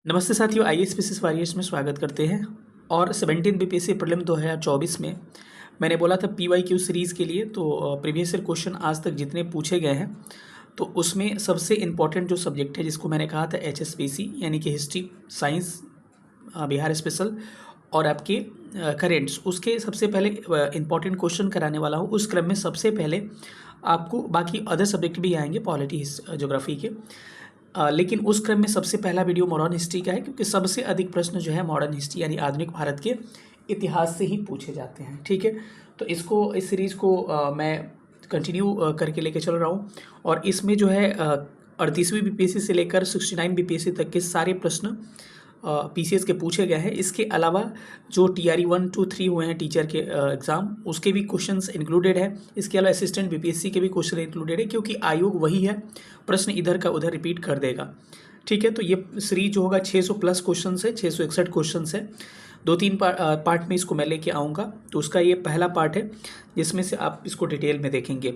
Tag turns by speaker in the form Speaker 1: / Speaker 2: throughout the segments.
Speaker 1: नमस्ते साथियों, IAS spaces warriors में स्वागत करते हैं। और 17 बीपीएससी प्रीलिम 2024 में मैंने बोला था पीवाईक्यू सीरीज़ के लिए, तो प्रीवियस ईयर क्वेश्चन आज तक जितने पूछे गए हैं तो उसमें सबसे इम्पॉर्टेंट जो सब्जेक्ट है जिसको मैंने कहा था एचएसपीसी यानी कि हिस्ट्री, साइंस, बिहार स्पेशल और आपके करेंट्स, उसके सबसे पहले इम्पॉर्टेंट क्वेश्चन कराने वाला हूँ। उस क्रम में सबसे पहले आपको बाकी अदर सब्जेक्ट भी आएंगे, पॉलिटी, ज्योग्राफी के, लेकिन उस क्रम में सबसे पहला वीडियो मॉडर्न हिस्ट्री का है, क्योंकि सबसे अधिक प्रश्न जो है मॉडर्न हिस्ट्री यानी आधुनिक भारत के इतिहास से ही पूछे जाते हैं। ठीक है, तो इस सीरीज़ को मैं कंटिन्यू करके लेके चल रहा हूँ। और इसमें जो है 38वीं बीपीएससी से लेकर 69 बीपीएससी तक के सारे प्रश्न पीसीएस के पूछे गए हैं। इसके अलावा जो टीआरई 1, 2, 3 हुए हैं टीचर के एग्ज़ाम, उसके भी क्वेश्चंस इंक्लूडेड है। इसके अलावा असिस्टेंट बीपीएससी के भी क्वेश्चन इंक्लूडेड है, क्योंकि आयोग वही है, प्रश्न इधर का उधर रिपीट कर देगा। ठीक है, तो ये सीरीज जो होगा 600 प्लस क्वेश्चन है, 661 क्वेश्चन है। 2-3 पार्ट में इसको मैं लेके आऊँगा। तो उसका ये पहला पार्ट है जिसमें से आप इसको डिटेल में देखेंगे।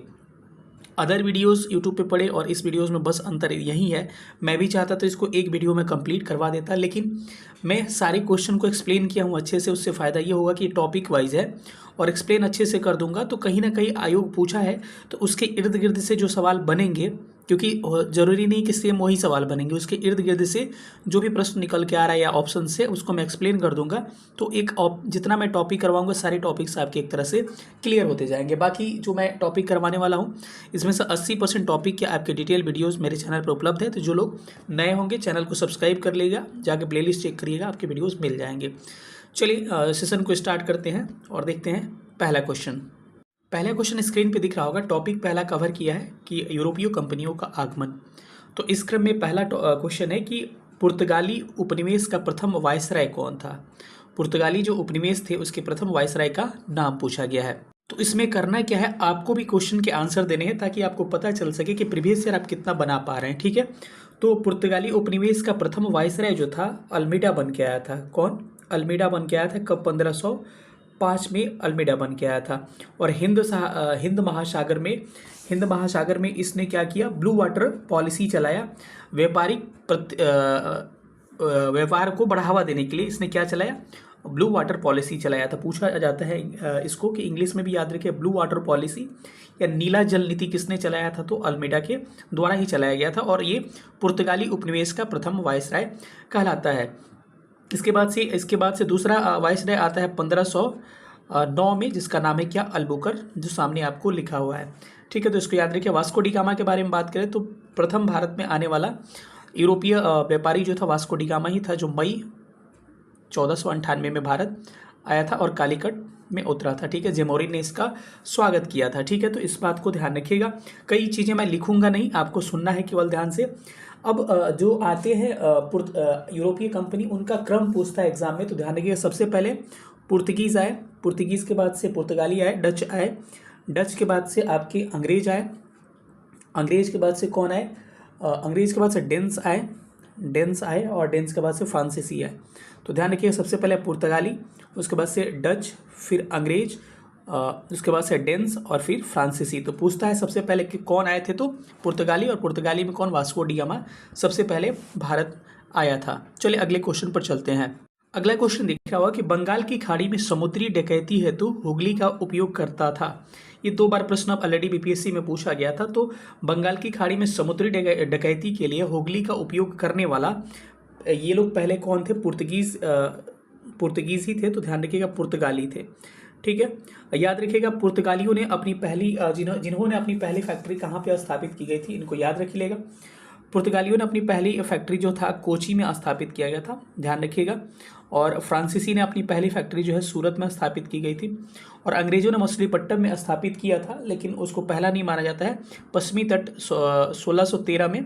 Speaker 1: अदर वीडियोस यूट्यूब पे पड़े और इस वीडियोस में बस अंतर यही है, मैं भी चाहता तो इसको एक वीडियो में कंप्लीट करवा देता, लेकिन मैं सारे क्वेश्चन को एक्सप्लेन किया हूँ अच्छे से। उससे फ़ायदा ये होगा कि टॉपिक वाइज है और एक्सप्लेन अच्छे से कर दूंगा, तो कहीं ना कहीं आयोग पूछा है तो उसके इर्द गिर्द से जो सवाल बनेंगे, क्योंकि ज़रूरी नहीं कि सेम वही सवाल बनेंगे, उसके इर्द गिर्द से जो भी प्रश्न निकल के आ रहा है या ऑप्शन से, उसको मैं एक्सप्लेन कर दूंगा। तो जितना मैं टॉपिक करवाऊंगा सारे टॉपिक्स आपके एक तरह से क्लियर होते जाएंगे। बाकी जो मैं टॉपिक करवाने वाला हूँ इसमें से 80% टॉपिक के आपके डिटेल वीडियोस मेरे चैनल पर उपलब्ध है। तो जो लोग नए होंगे चैनल को सब्सक्राइब कर लेगा, जाके प्लेलिस्ट चेक करिएगा, आपके वीडियोस मिल जाएंगे। चलिए सेशन को स्टार्ट करते हैं और देखते हैं पहला क्वेश्चन स्क्रीन पे दिख रहा होगा। टॉपिक पहला कवर किया है कि यूरोपीय कंपनियों का आगमन। तो इस क्रम में पहला क्वेश्चन है कि पुर्तगाली उपनिवेश का प्रथम वायसराय कौन था। पुर्तगाली जो उपनिवेश थे उसके प्रथम वायसराय का नाम पूछा गया है। तो इसमें करना क्या है, आपको भी क्वेश्चन के आंसर देने हैं ताकि आपको पता चल सके कि प्रीवियस ईयर आप कितना बना पा रहे हैं। ठीक है, तो पुर्तगाली उपनिवेश का प्रथम वायसराय जो था अल्मीडा बन के आया था। कौन? अल्मीडा बन के आया था। कब? 1505 में अल्मीडा बन के आया था। और हिंद महासागर में इसने क्या किया? ब्लू वाटर पॉलिसी चलाया। व्यापार को बढ़ावा देने के लिए इसने क्या चलाया? ब्लू वाटर पॉलिसी चलाया था। पूछा जाता है इसको कि इंग्लिश में भी याद रखिए, ब्लू वाटर पॉलिसी या नीला जल नीति किसने चलाया था? तो अल्मीडा के द्वारा ही चलाया गया था, और ये पुर्तगाली उपनिवेश का प्रथम वायसराय कहलाता है। इसके बाद से दूसरा वायसराय आता है 1509 में, जिसका नाम है क्या? अल्बुकर, जो सामने आपको लिखा हुआ है। ठीक है, तो इसको याद रखिए। वास्को डी गामा के बारे में बात करें तो प्रथम भारत में आने वाला यूरोपीय व्यापारी जो था वास्को डी गामा ही था, जो मई 1498 में भारत आया था और कालीकट में उतरा था। ठीक है, जेमोरी ने इसका स्वागत किया था। ठीक है, तो इस बात को ध्यान रखिएगा। कई चीज़ें मैं लिखूंगा नहीं, आपको सुनना है केवल ध्यान से। अब जो आते हैं यूरोपीय कंपनी, उनका क्रम पूछता है एग्जाम में, तो ध्यान रखिएगा। सबसे पहले पुर्तगीज आए, पुर्तगीज के बाद से पुर्तगाली आए, डच आए, डच के बाद से आपके अंग्रेज आए, अंग्रेज के बाद से कौन आए? अंग्रेज के बाद से डेंस आए और डेंस के बाद से फ्रांसीसी आए। तो ध्यान रखिए, सबसे पहले पुर्तगाली, उसके बाद से डच, फिर अंग्रेज, उसके बाद से डेंस और फिर फ्रांसीसी। तो पूछता है सबसे पहले कि कौन आए थे, तो पुर्तगाली, और पुर्तगाली में कौन? वास्को डी गामा सबसे पहले भारत आया था। चलिए अगले क्वेश्चन पर चलते हैं। अगला क्वेश्चन दिख रहा होगा कि बंगाल की खाड़ी में समुद्री डकैती हेतु हुगली का उपयोग करता था। ये 2 बार प्रश्न अब ऑलरेडी बीपीएससी में पूछा गया था। तो बंगाल की खाड़ी में समुद्री डकैती के लिए हुगली का उपयोग करने वाला ये लोग पहले कौन थे? पुर्तगीज ही थे। तो ध्यान रखिएगा, पुर्तगाली थे। ठीक है, याद रखिएगा, पुर्तगालियों ने अपनी पहली जिन्होंने अपनी पहली फैक्ट्री कहाँ पे स्थापित की गई थी, इनको याद रखिएगा। पुर्तगालियों ने अपनी पहली फैक्ट्री जो था कोची में स्थापित किया गया था, ध्यान रखिएगा। और फ्रांसीसी ने अपनी पहली फैक्ट्री जो है सूरत में स्थापित की गई थी। और अंग्रेजों ने मछलीपट्टनम में स्थापित किया था, लेकिन उसको पहला नहीं माना जाता है। पश्चिमी तट 1613 में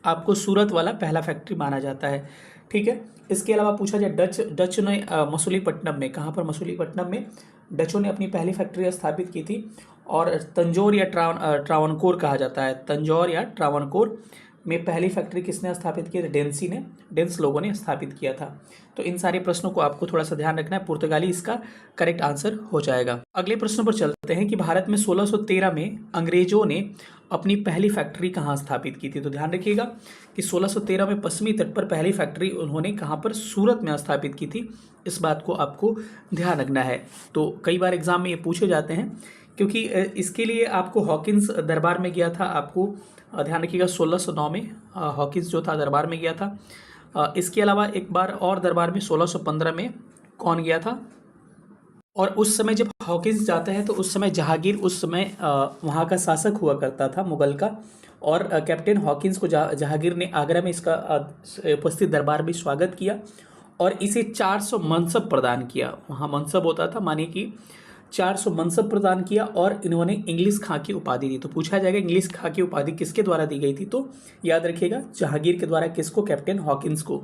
Speaker 1: आपको सूरत वाला पहला फैक्ट्री माना जाता है। ठीक है, इसके अलावा पूछा जाए डच ने मछलीपट्टनम में, कहाँ पर? मछलीपट्टनम में डचों ने अपनी पहली फैक्ट्री स्थापित की थी। और तंजौर या ट्रावनकोर कहा जाता है, तंजौर या ट्रावनकोर में पहली फैक्ट्री किसने स्थापित की? डेंस लोगों ने स्थापित किया था। तो इन सारे प्रश्नों को आपको थोड़ा सा ध्यान रखना है, पुर्तगाली इसका करेक्ट आंसर हो जाएगा। अगले प्रश्न पर चलते हैं कि भारत में 1613 में अंग्रेजों ने अपनी पहली फैक्ट्री कहाँ स्थापित की थी? तो ध्यान रखिएगा कि 1613 में पश्चिमी तट पर पहली फैक्ट्री उन्होंने कहाँ पर? सूरत में स्थापित की थी। इस बात को आपको ध्यान रखना है। तो कई बार एग्जाम में ये पूछे जाते हैं, क्योंकि इसके लिए आपको हॉकिंस दरबार में गया था। आपको ध्यान रखिएगा 1609 में हॉकिंस जो था दरबार में गया था। इसके अलावा एक बार और दरबार में 1615 में कौन गया था? और उस समय जब हॉकिंस जाता है तो उस समय जहांगीर उस समय वहाँ का शासक हुआ करता था मुगल का, और कैप्टन हॉकिंस को जहांगीर ने आगरा में इसका उपस्थित दरबार में स्वागत किया और इसे 400 मनसब प्रदान किया। वहाँ मनसब होता था, माने कि 400 मनसब प्रदान किया और इन्होंने इंग्लिश खां की उपाधि दी। तो पूछा जाएगा इंग्लिश खां की उपाधि किसके द्वारा दी गई थी? तो याद रखिएगा जहांगीर के द्वारा। किसको? कैप्टन हॉकिंस को।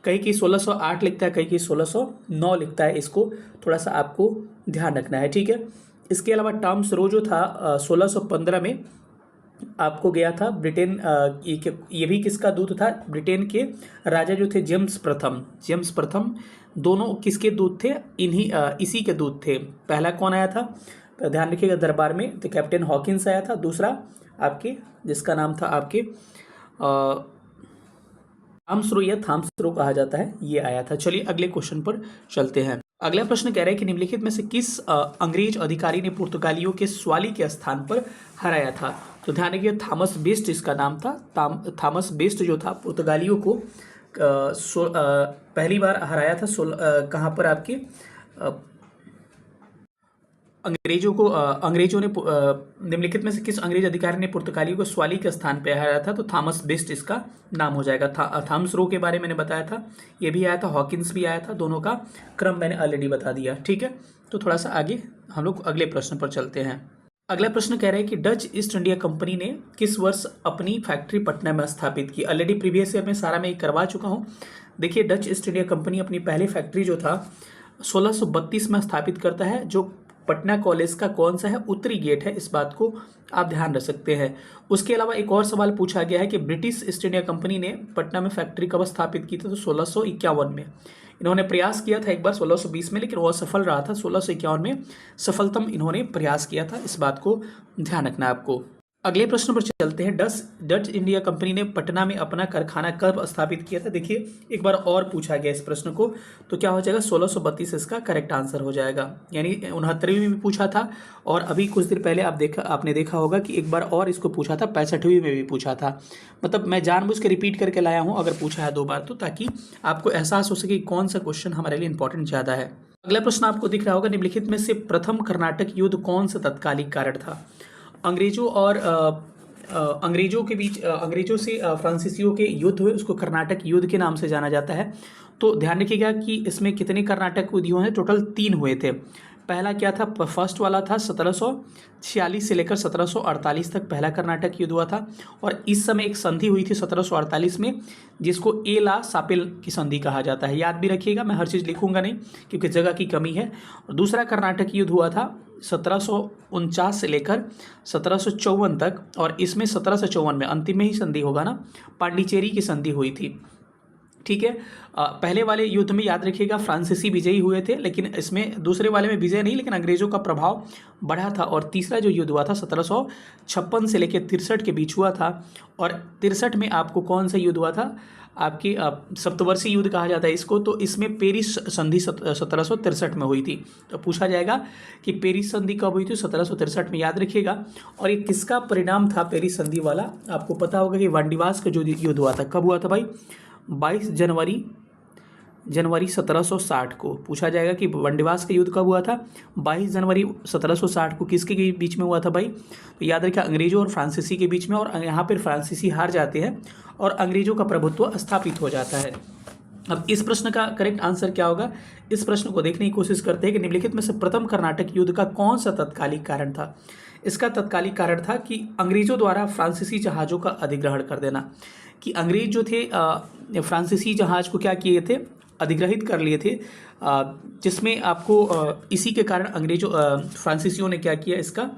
Speaker 1: कहीं की 1608 लिखता है, कहीं की 1609 लिखता है। इसको थोड़ा सा आपको ध्यान रखना है, ठीक है। इसके अलावा टॉमस रो जो था 1615 में आपको गया था ब्रिटेन। ये भी किसका दूत था? ब्रिटेन के राजा जो थे जेम्स प्रथम दोनों किसके दूत थे? इसी के दूत थे। पहला कौन आया था? ध्यान रखिएगा दरबार में, तो कैप्टन हॉकिंस आया था। दूसरा आपके जिसका नाम था आपके थॉमस रो कहा जाता है, ये आया था। चलिए अगले क्वेश्चन पर चलते हैं। अगला प्रश्न कह रहा है कि निम्नलिखित में से किस अंग्रेज अधिकारी ने पुर्तगालियों के स्वाली के स्थान पर हराया था? तो ध्यान रखिए थॉमस बेस्ट इसका नाम था। थॉमस बेस्ट जो था पुर्तगालियों को पहली बार हराया था। कहाँ पर? आपके अंग्रेजों ने निम्नलिखित में से किस अंग्रेज अधिकारी ने पुर्तगालियों को स्वाली के स्थान पर हराया था? तो थॉमस बेस्ट इसका नाम हो जाएगा। थॉमस रो के बारे में मैंने बताया था, ये भी आया था, हॉकिंस भी आया था। दोनों का क्रम मैंने ऑलरेडी बता दिया, ठीक है। तो थोड़ा सा आगे हम लोग अगले प्रश्न पर चलते हैं। अगला प्रश्न कह रहा है कि डच ईस्ट इंडिया कंपनी ने किस वर्ष अपनी फैक्ट्री पटना में स्थापित की? ऑलरेडी प्रीवियस ईयर में सारा मैं करवा चुका हूँ। देखिए डच ईस्ट इंडिया कंपनी अपनी पहली फैक्ट्री जो था 1632 में स्थापित करता है, जो पटना कॉलेज का कौन सा है? उत्तरी गेट है। इस बात को आप ध्यान रख सकते हैं। उसके अलावा एक और सवाल पूछा गया है कि ब्रिटिश ईस्ट इंडिया कंपनी ने पटना में फैक्ट्री कब स्थापित की थी? तो 1651 में। इन्होंने प्रयास किया था एक बार 1620 में, लेकिन वह सफल रहा था। 1651 में सफलतम इन्होंने प्रयास किया था। इस बात को ध्यान रखना है आपको। अगले प्रश्न पर चलते हैं। डच इंडिया कंपनी ने पटना में अपना कारखाना कब स्थापित किया था? देखिए एक बार और पूछा गया इस प्रश्न को, तो क्या हो जाएगा? 1632 इसका करेक्ट आंसर हो जाएगा। यानी 69वीं में भी पूछा था और अभी कुछ देर पहले आपने देखा होगा कि एक बार और इसको पूछा था, 65वीं में भी पूछा था। मतलब मैं जानबूझ के रिपीट करके लाया हूँ अगर पूछा है 2 बार, तो ताकि आपको एहसास हो सके कौन सा क्वेश्चन हमारे लिए इंपॉर्टेंट ज़्यादा है। अगला प्रश्न आपको दिख रहा होगा, निम्नलिखित में से प्रथम कर्नाटक युद्ध कौन सा तत्कालिक कारण था? अंग्रेजों और अंग्रेजों से फ्रांसीसियों के युद्ध हुए, उसको कर्नाटक युद्ध के नाम से जाना जाता है। तो ध्यान रखिएगा कि इसमें कितने कर्नाटक युद्ध हुए हैं? टोटल 3 हुए थे। पहला क्या था? फर्स्ट वाला था 1746 से लेकर 1748 तक पहला कर्नाटक युद्ध हुआ था, और इस समय एक संधि हुई थी 1748 में, जिसको एला सापेल की संधि कहा जाता है। याद भी रखिएगा, मैं हर चीज़ लिखूंगा नहीं क्योंकि जगह की कमी है। और दूसरा कर्नाटक युद्ध हुआ था 1749 से लेकर 1754 तक, और इसमें 1754 में अंतिम में ही संधि होगा ना, पांडिचेरी की संधि हुई थी, ठीक है। पहले वाले युद्ध में याद रखिएगा फ्रांसीसी विजयी हुए थे, लेकिन इसमें दूसरे वाले में विजय नहीं, लेकिन अंग्रेजों का प्रभाव बढ़ा था। और तीसरा जो युद्ध हुआ था 1756 से लेकर 63 के बीच हुआ था, और 63 में आपको कौन सा युद्ध हुआ था? आपकी सप्तवर्षीय युद्ध कहा जाता है इसको। तो इसमें पेरिस संधि 1763 में हुई थी। तो पूछा जाएगा कि पेरिस संधि कब हुई थी? 1763 में, याद रखिएगा। और ये किसका परिणाम था पेरिस संधि वाला? आपको पता होगा कि वांडीवास का जो युद्ध हुआ था, कब हुआ था भाई? 22 जनवरी 1760 को। पूछा जाएगा कि वांडीवास का युद्ध कब हुआ था? 22 जनवरी 1760 को। किसके बीच में हुआ था भाई? तो याद रखिए अंग्रेजों और फ्रांसीसी के बीच में, और यहाँ पर फ्रांसीसी हार जाते हैं और अंग्रेजों का प्रभुत्व स्थापित हो जाता है। अब इस प्रश्न का करेक्ट आंसर क्या होगा? इस प्रश्न को देखने की कोशिश करते हैं कि निम्नलिखित में से प्रथम कर्नाटक युद्ध का कौन सा तत्कालिक कारण था? इसका तत्कालिक कारण था कि अंग्रेजों द्वारा फ्रांसीसी जहाज़ों का अधिग्रहण कर देना। कि अंग्रेज जो थे फ्रांसीसी जहाज़ को क्या किए थे? अधिग्रहित कर लिए थे, जिसमें आपको इसी के कारण फ्रांसीसियों ने क्या किया? इसका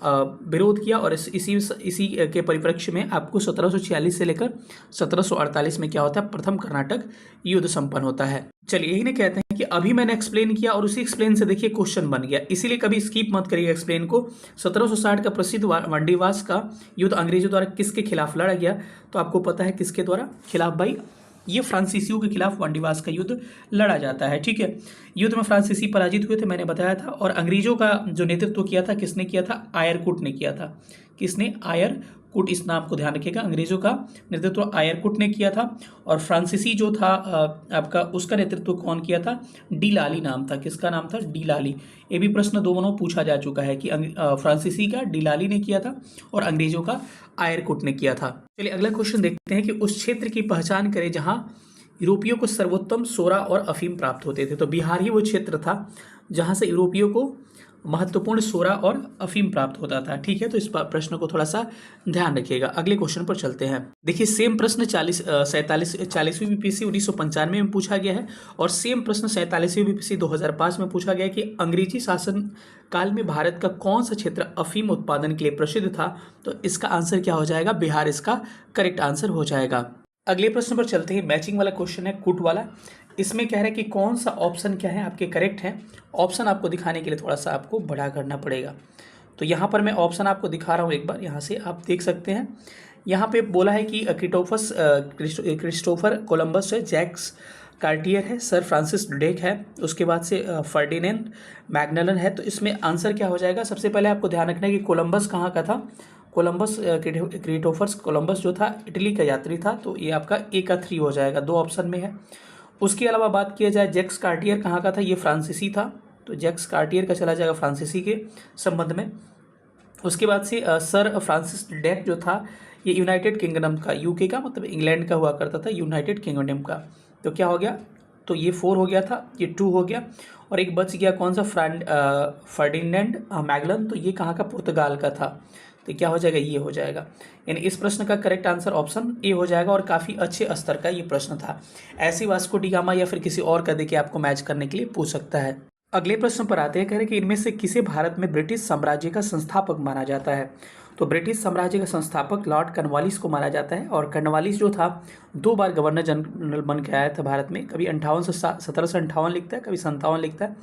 Speaker 1: विरोध किया और इसी के परिप्रेक्ष्य में आपको 1746 से लेकर 1748 में क्या होता है, प्रथम कर्नाटक युद्ध संपन्न होता है। चलिए यही ना कहते हैं कि अभी मैंने एक्सप्लेन किया और उसी एक्सप्लेन से देखिए क्वेश्चन बन गया, इसीलिए कभी स्किप मत करिएगा एक्सप्लेन को। 1760 का प्रसिद्ध वंडीवास का युद्ध अंग्रेजों द्वारा किसके खिलाफ लड़ा गया, तो आपको पता है किसके द्वारा खिलाफ भाई, ये फ्रांसीसियों के खिलाफ वंडीवास का युद्ध लड़ा जाता है। ठीक है, युद्ध में फ्रांसीसी पराजित हुए थे, मैंने बताया था। और अंग्रेजों का जो नेतृत्व किया था किसने किया था, आयरकुट ने किया था। किसने, आयरकुट, इस नाम को ध्यान रखिएगा। अंग्रेजों का नेतृत्व आयरकुट ने किया था और फ्रांसीसी जो था आपका, उसका नेतृत्व कौन किया था, डी लाली नाम था। किसका नाम था, डी लाली। ये भी प्रश्न दोनों पूछा जा चुका है कि फ्रांसीसी का डी लाली ने किया था और अंग्रेजों का आयरकुट ने किया था। चलिए अगला क्वेश्चन देखते हैं कि उस क्षेत्र की पहचान करें जहां यूरोपियों को सर्वोत्तम सोरा और अफीम प्राप्त होते थे। तो बिहार ही वो क्षेत्र था जहां से यूरोपियों को महत्वपूर्ण सोरा और अफीम प्राप्त होता था। ठीक है, तो इस प्रश्न को थोड़ा सा ध्यान रखिएगा। अगले क्वेश्चन पर चलते हैं। देखिए सेम प्रश्न 40वीं बीपीएससी 1995 में पूछा गया है और सेम प्रश्न 47वीं बीपीएससी 2005 में पूछा गया है कि अंग्रेजी शासन काल में भारत का कौन सा क्षेत्र अफीम उत्पादन के लिए प्रसिद्ध था। तो इसका आंसर क्या हो जाएगा, बिहार इसका करेक्ट आंसर हो जाएगा। अगले प्रश्न पर चलते हैं। मैचिंग वाला क्वेश्चन है, कुट वाला। इसमें कह रहा है कि कौन सा ऑप्शन क्या है आपके करेक्ट हैं। ऑप्शन आपको दिखाने के लिए थोड़ा सा आपको बड़ा करना पड़ेगा। तो यहाँ पर मैं ऑप्शन आपको दिखा रहा हूँ, एक बार यहाँ से आप देख सकते हैं। यहाँ पे बोला है कि क्रिस्टोफर कोलंबस है, जैक्स कार्टियर है, सर फ्रांसिस ड्रेक है, उसके बाद से फर्डिनेंड मैगनलन है। तो इसमें आंसर क्या हो जाएगा, सबसे पहले आपको ध्यान रखना है कि कोलंबस कहाँ का था। कोलंबस, क्रिस्टोफर कोलंबस जो था इटली का यात्री था, तो ये आपका ए का 3 हो जाएगा, 2 ऑप्शन में है। उसके अलावा बात किया जाए जैक्स कार्टियर कहाँ का था, ये फ्रांसीसी था, तो जैक्स कार्टियर का चला जाएगा फ्रांसीसी के संबंध में। उसके बाद से सर फ्रांसिस ड्रेक जो था ये यूनाइटेड किंगडम का, यूके का मतलब इंग्लैंड का हुआ करता था, यूनाइटेड किंगडम का। तो क्या हो गया, तो ये 4 हो गया था, ये 2 हो गया और एक बच गया कौन सा, फर्डिनेंड मैगलन, तो ये कहाँ का, पुर्तगाल का था। तो क्या हो जाएगा, ये हो जाएगा। यानी इस प्रश्न का करेक्ट आंसर ऑप्शन ए हो जाएगा और काफ़ी अच्छे स्तर का ये प्रश्न था। ऐसे वास्को डी गामा या फिर किसी और का देखिए आपको मैच करने के लिए पूछ सकता है। अगले प्रश्न पर आते हैं, कह रहे कि इनमें से किसे भारत में ब्रिटिश साम्राज्य का संस्थापक माना जाता है। तो ब्रिटिश साम्राज्य का संस्थापक लॉर्ड कॉर्नवालिस को माना जाता है और कॉर्नवालिस जो था 2 बार गवर्नर जनरल बन के आया था भारत में। कभी 1758 लिखता है, कभी 57 लिखता है।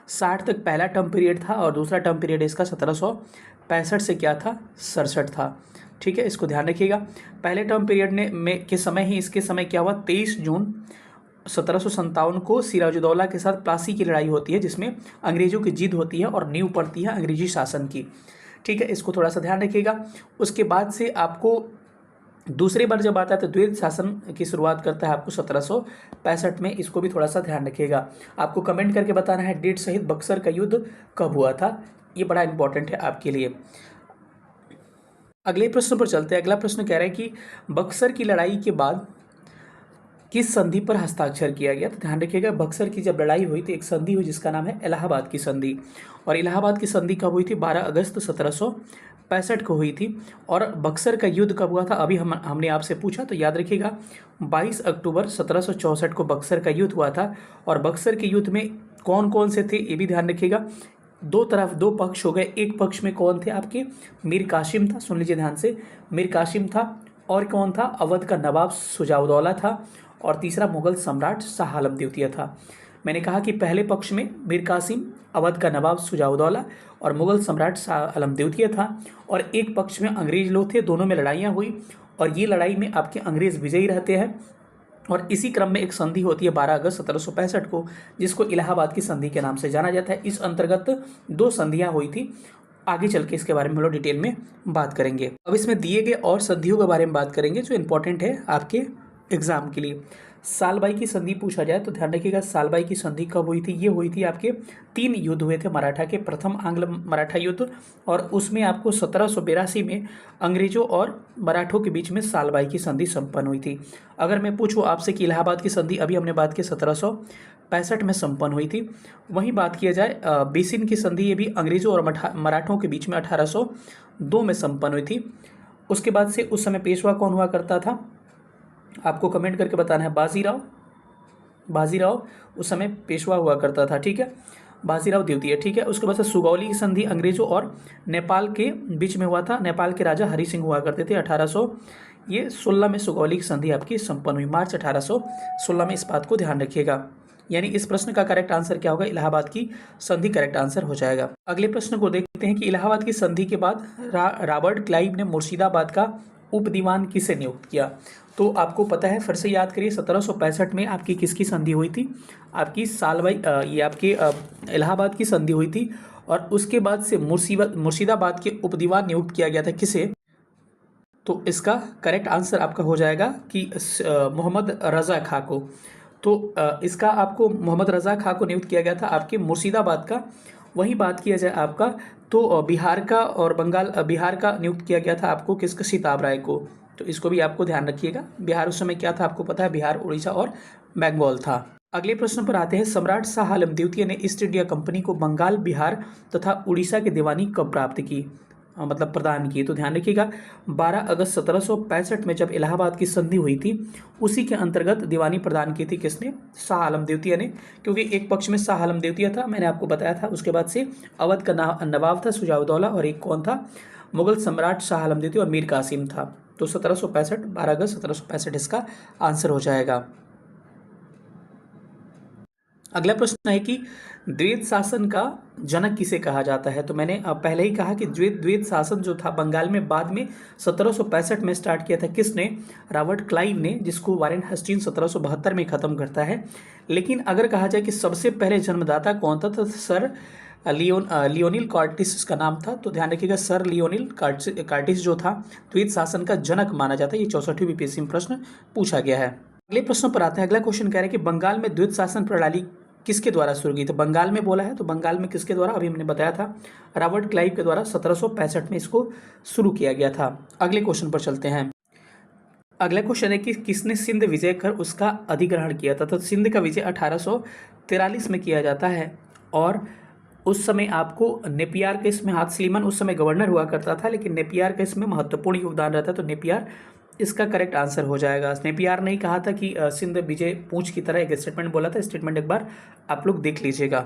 Speaker 1: 60 तक पहला टर्म पीरियड था और दूसरा टर्म पीरियड इसका 1765 से क्या था, 67 था। ठीक है, इसको ध्यान रखिएगा। पहले टर्म पीरियड के समय ही, इसके समय क्या हुआ, 23 जून 1757 को सिराजुद्दौला के साथ प्लासी की लड़ाई होती है, जिसमें अंग्रेजों की जीत होती है और नींव पड़ती है अंग्रेजी शासन की। ठीक है, इसको थोड़ा सा ध्यान रखिएगा। उसके बाद से आपको दूसरी बार जब आता है तो द्वैध शासन की शुरुआत करता है आपको 1765 में, इसको भी थोड़ा सा ध्यान रखिएगा। आपको कमेंट करके बताना है डेट सहित बक्सर का युद्ध कब हुआ था, ये बड़ा इंपॉर्टेंट है आपके लिए। अगले प्रश्न पर चलते हैं। अगला प्रश्न कह रहा है कि बक्सर की लड़ाई के बाद किस संधि पर हस्ताक्षर किया गया। तो ध्यान रखिएगा, बक्सर की जब लड़ाई हुई तो एक संधि हुई जिसका नाम है इलाहाबाद की संधि। और इलाहाबाद की संधि कब हुई थी, 12 अगस्त 1765 को हुई थी। और बक्सर का युद्ध कब हुआ था, अभी हमने आपसे पूछा, तो याद रखिएगा 22 अक्टूबर 1764 को बक्सर का युद्ध हुआ था। और बक्सर के युद्ध में कौन कौन से थे ये भी ध्यान रखिएगा। 2 पक्ष हो गए, एक पक्ष में कौन थे आपके, मीर कासिम था, सुन लीजिए ध्यान से, मीर कासिम था। और कौन था, अवध का नवाब शुजाउद्दौला था। और तीसरा मुगल सम्राट शाह आलम द्वितीय था। मैंने कहा कि पहले पक्ष में मीर कासिम, अवध का नवाब शुजाउद्दौला और मुगल सम्राट शाह आलम द्वितीय था। और एक पक्ष में अंग्रेज लोग थे, दोनों में लड़ाइयाँ हुई और ये लड़ाई में आपके अंग्रेज विजयी रहते हैं। और इसी क्रम में एक संधि होती है 12 अगस्त 1765 को, जिसको इलाहाबाद की संधि के नाम से जाना जाता है। इस अंतर्गत 2 संधियाँ हुई थी, आगे चल के इसके बारे में हम लोग डिटेल में बात करेंगे। अब इसमें दिए गए और संधियों के बारे में बात करेंगे जो इंपॉर्टेंट है आपके एग्जाम के लिए। सालबाई की संधि पूछा जाए तो ध्यान रखिएगा, सालबाई की संधि कब हुई थी, ये हुई थी आपके 3 युद्ध हुए थे मराठा के। प्रथम आंग्ल मराठा युद्ध, और उसमें आपको 1782 में अंग्रेजों और मराठों के बीच में सालबाई की संधि संपन्न हुई थी। अगर मैं पूछूं आपसे कि इलाहाबाद की संधि, अभी हमने बात की 1765 में संपन्न हुई थी। वहीं बात किया जाए बेसिन की संधि, ये भी अंग्रेजों और मराठों के बीच में 1802 में संपन्न हुई थी। उसके बाद से उस समय पेशवा कौन हुआ करता था, आपको कमेंट करके बताना है। बाजीराव उस समय पेशवा हुआ करता था। ठीक है, बाजीराव द्वितीय, ठीक है। उसके बाद से सुगौली की संधि अंग्रेजों और नेपाल के बीच में हुआ था। नेपाल के राजा हरि सिंह हुआ करते थे। 1816 में सुगौली की संधि आपकी संपन्न हुई, मार्च 1816 में। इस बात को ध्यान रखिएगा। यानी इस प्रश्न का करेक्ट आंसर क्या होगा? इलाहाबाद की संधि करेक्ट आंसर हो जाएगा। अगले प्रश्न को देखते हैं कि इलाहाबाद की संधि के बाद रॉबर्ट क्लाइव ने मुर्शिदाबाद का उप दीवान किसे नियुक्त किया? तो आपको पता है, फिर से याद करिए, 1765 में आपकी किसकी संधि हुई थी? आपकी सालबाई ये आपकी इलाहाबाद की संधि हुई थी। और उसके बाद से मुर्शिदाबाद के उप दीवान नियुक्त किया गया था किसे? तो इसका करेक्ट आंसर आपका हो जाएगा कि मोहम्मद रज़ा खां को। तो इसका आपको मोहम्मद रज़ा खां को नियुक्त किया गया था आपके मुर्शिदाबाद का। वही बात किया जाए आपका तो बिहार का और बिहार का नियुक्त किया गया था आपको किसका? सीताब राय को। तो इसको भी आपको ध्यान रखिएगा। बिहार उस समय क्या था आपको पता है? बिहार, उड़ीसा और बंगाल था। अगले प्रश्न पर आते हैं। सम्राट शाह आलम द्वितीय ने ईस्ट इंडिया कंपनी को बंगाल, बिहार तथा उड़ीसा की दीवानी कब प्राप्त की, मतलब प्रदान की? तो ध्यान रखिएगा, 12 अगस्त 1765 में जब इलाहाबाद की संधि हुई थी, उसी के अंतर्गत दीवानी प्रदान की थी किसने? शाह आलम द्वितीय ने। क्योंकि एक पक्ष में शाह आलम द्वितीय था, मैंने आपको बताया था। उसके बाद से अवध का नवाब था शुजाउद्दौला, और एक कौन था? मुगल सम्राट शाह आलम द्वितीय और मीर कासिम था। तो 1765, 12 अगस्त 1765 इसका आंसर हो जाएगा। अगला प्रश्न है कि द्वैत शासन का जनक किसे कहा जाता है? तो मैंने पहले ही कहा कि द्वैत शासन जो था बंगाल में बाद में 1765 में स्टार्ट किया था किसने? रॉबर्ट क्लाइव ने, जिसको वारेन हेस्टिंग्स 1772 में खत्म करता है। लेकिन अगर कहा जाए कि सबसे पहले जन्मदाता कौन था, तो सर लियोनिल कार्टिस इसका नाम था। तो ध्यान रखिएगा, सर लियोनिल कार्टिस जो था द्वैत शासन का जनक माना जाता है। ये 64वीं बीपीएससी में प्रश्न पूछा गया है। अगले प्रश्न पर आता है। अगला क्वेश्चन कह रहा है कि बंगाल में द्वैत शासन प्रणाली किसके द्वारा शुरू की? तो बंगाल में बोला है, तो बंगाल में किसके द्वारा? अभी मैंने बताया था, रॉबर्ट क्लाइव के द्वारा 1765 में इसको शुरू किया गया था। अगले क्वेश्चन पर चलते हैं। अगला क्वेश्चन है कि किसने सिंध विजय कर उसका अधिग्रहण किया था? तो सिंध का विजय 1843 में किया जाता है। और उस समय आपको नेपियर का इसमें, हाथ स्लीमन उस समय गवर्नर हुआ करता था, लेकिन नेपियर का इसमें महत्वपूर्ण योगदान रहता है। तो नेपियर इसका करेक्ट आंसर हो जाएगा। नेपियर ने कहा था कि सिंध विजय पूंछ की तरह एक स्टेटमेंट बोला था। स्टेटमेंट एक बार आप लोग देख लीजिएगा।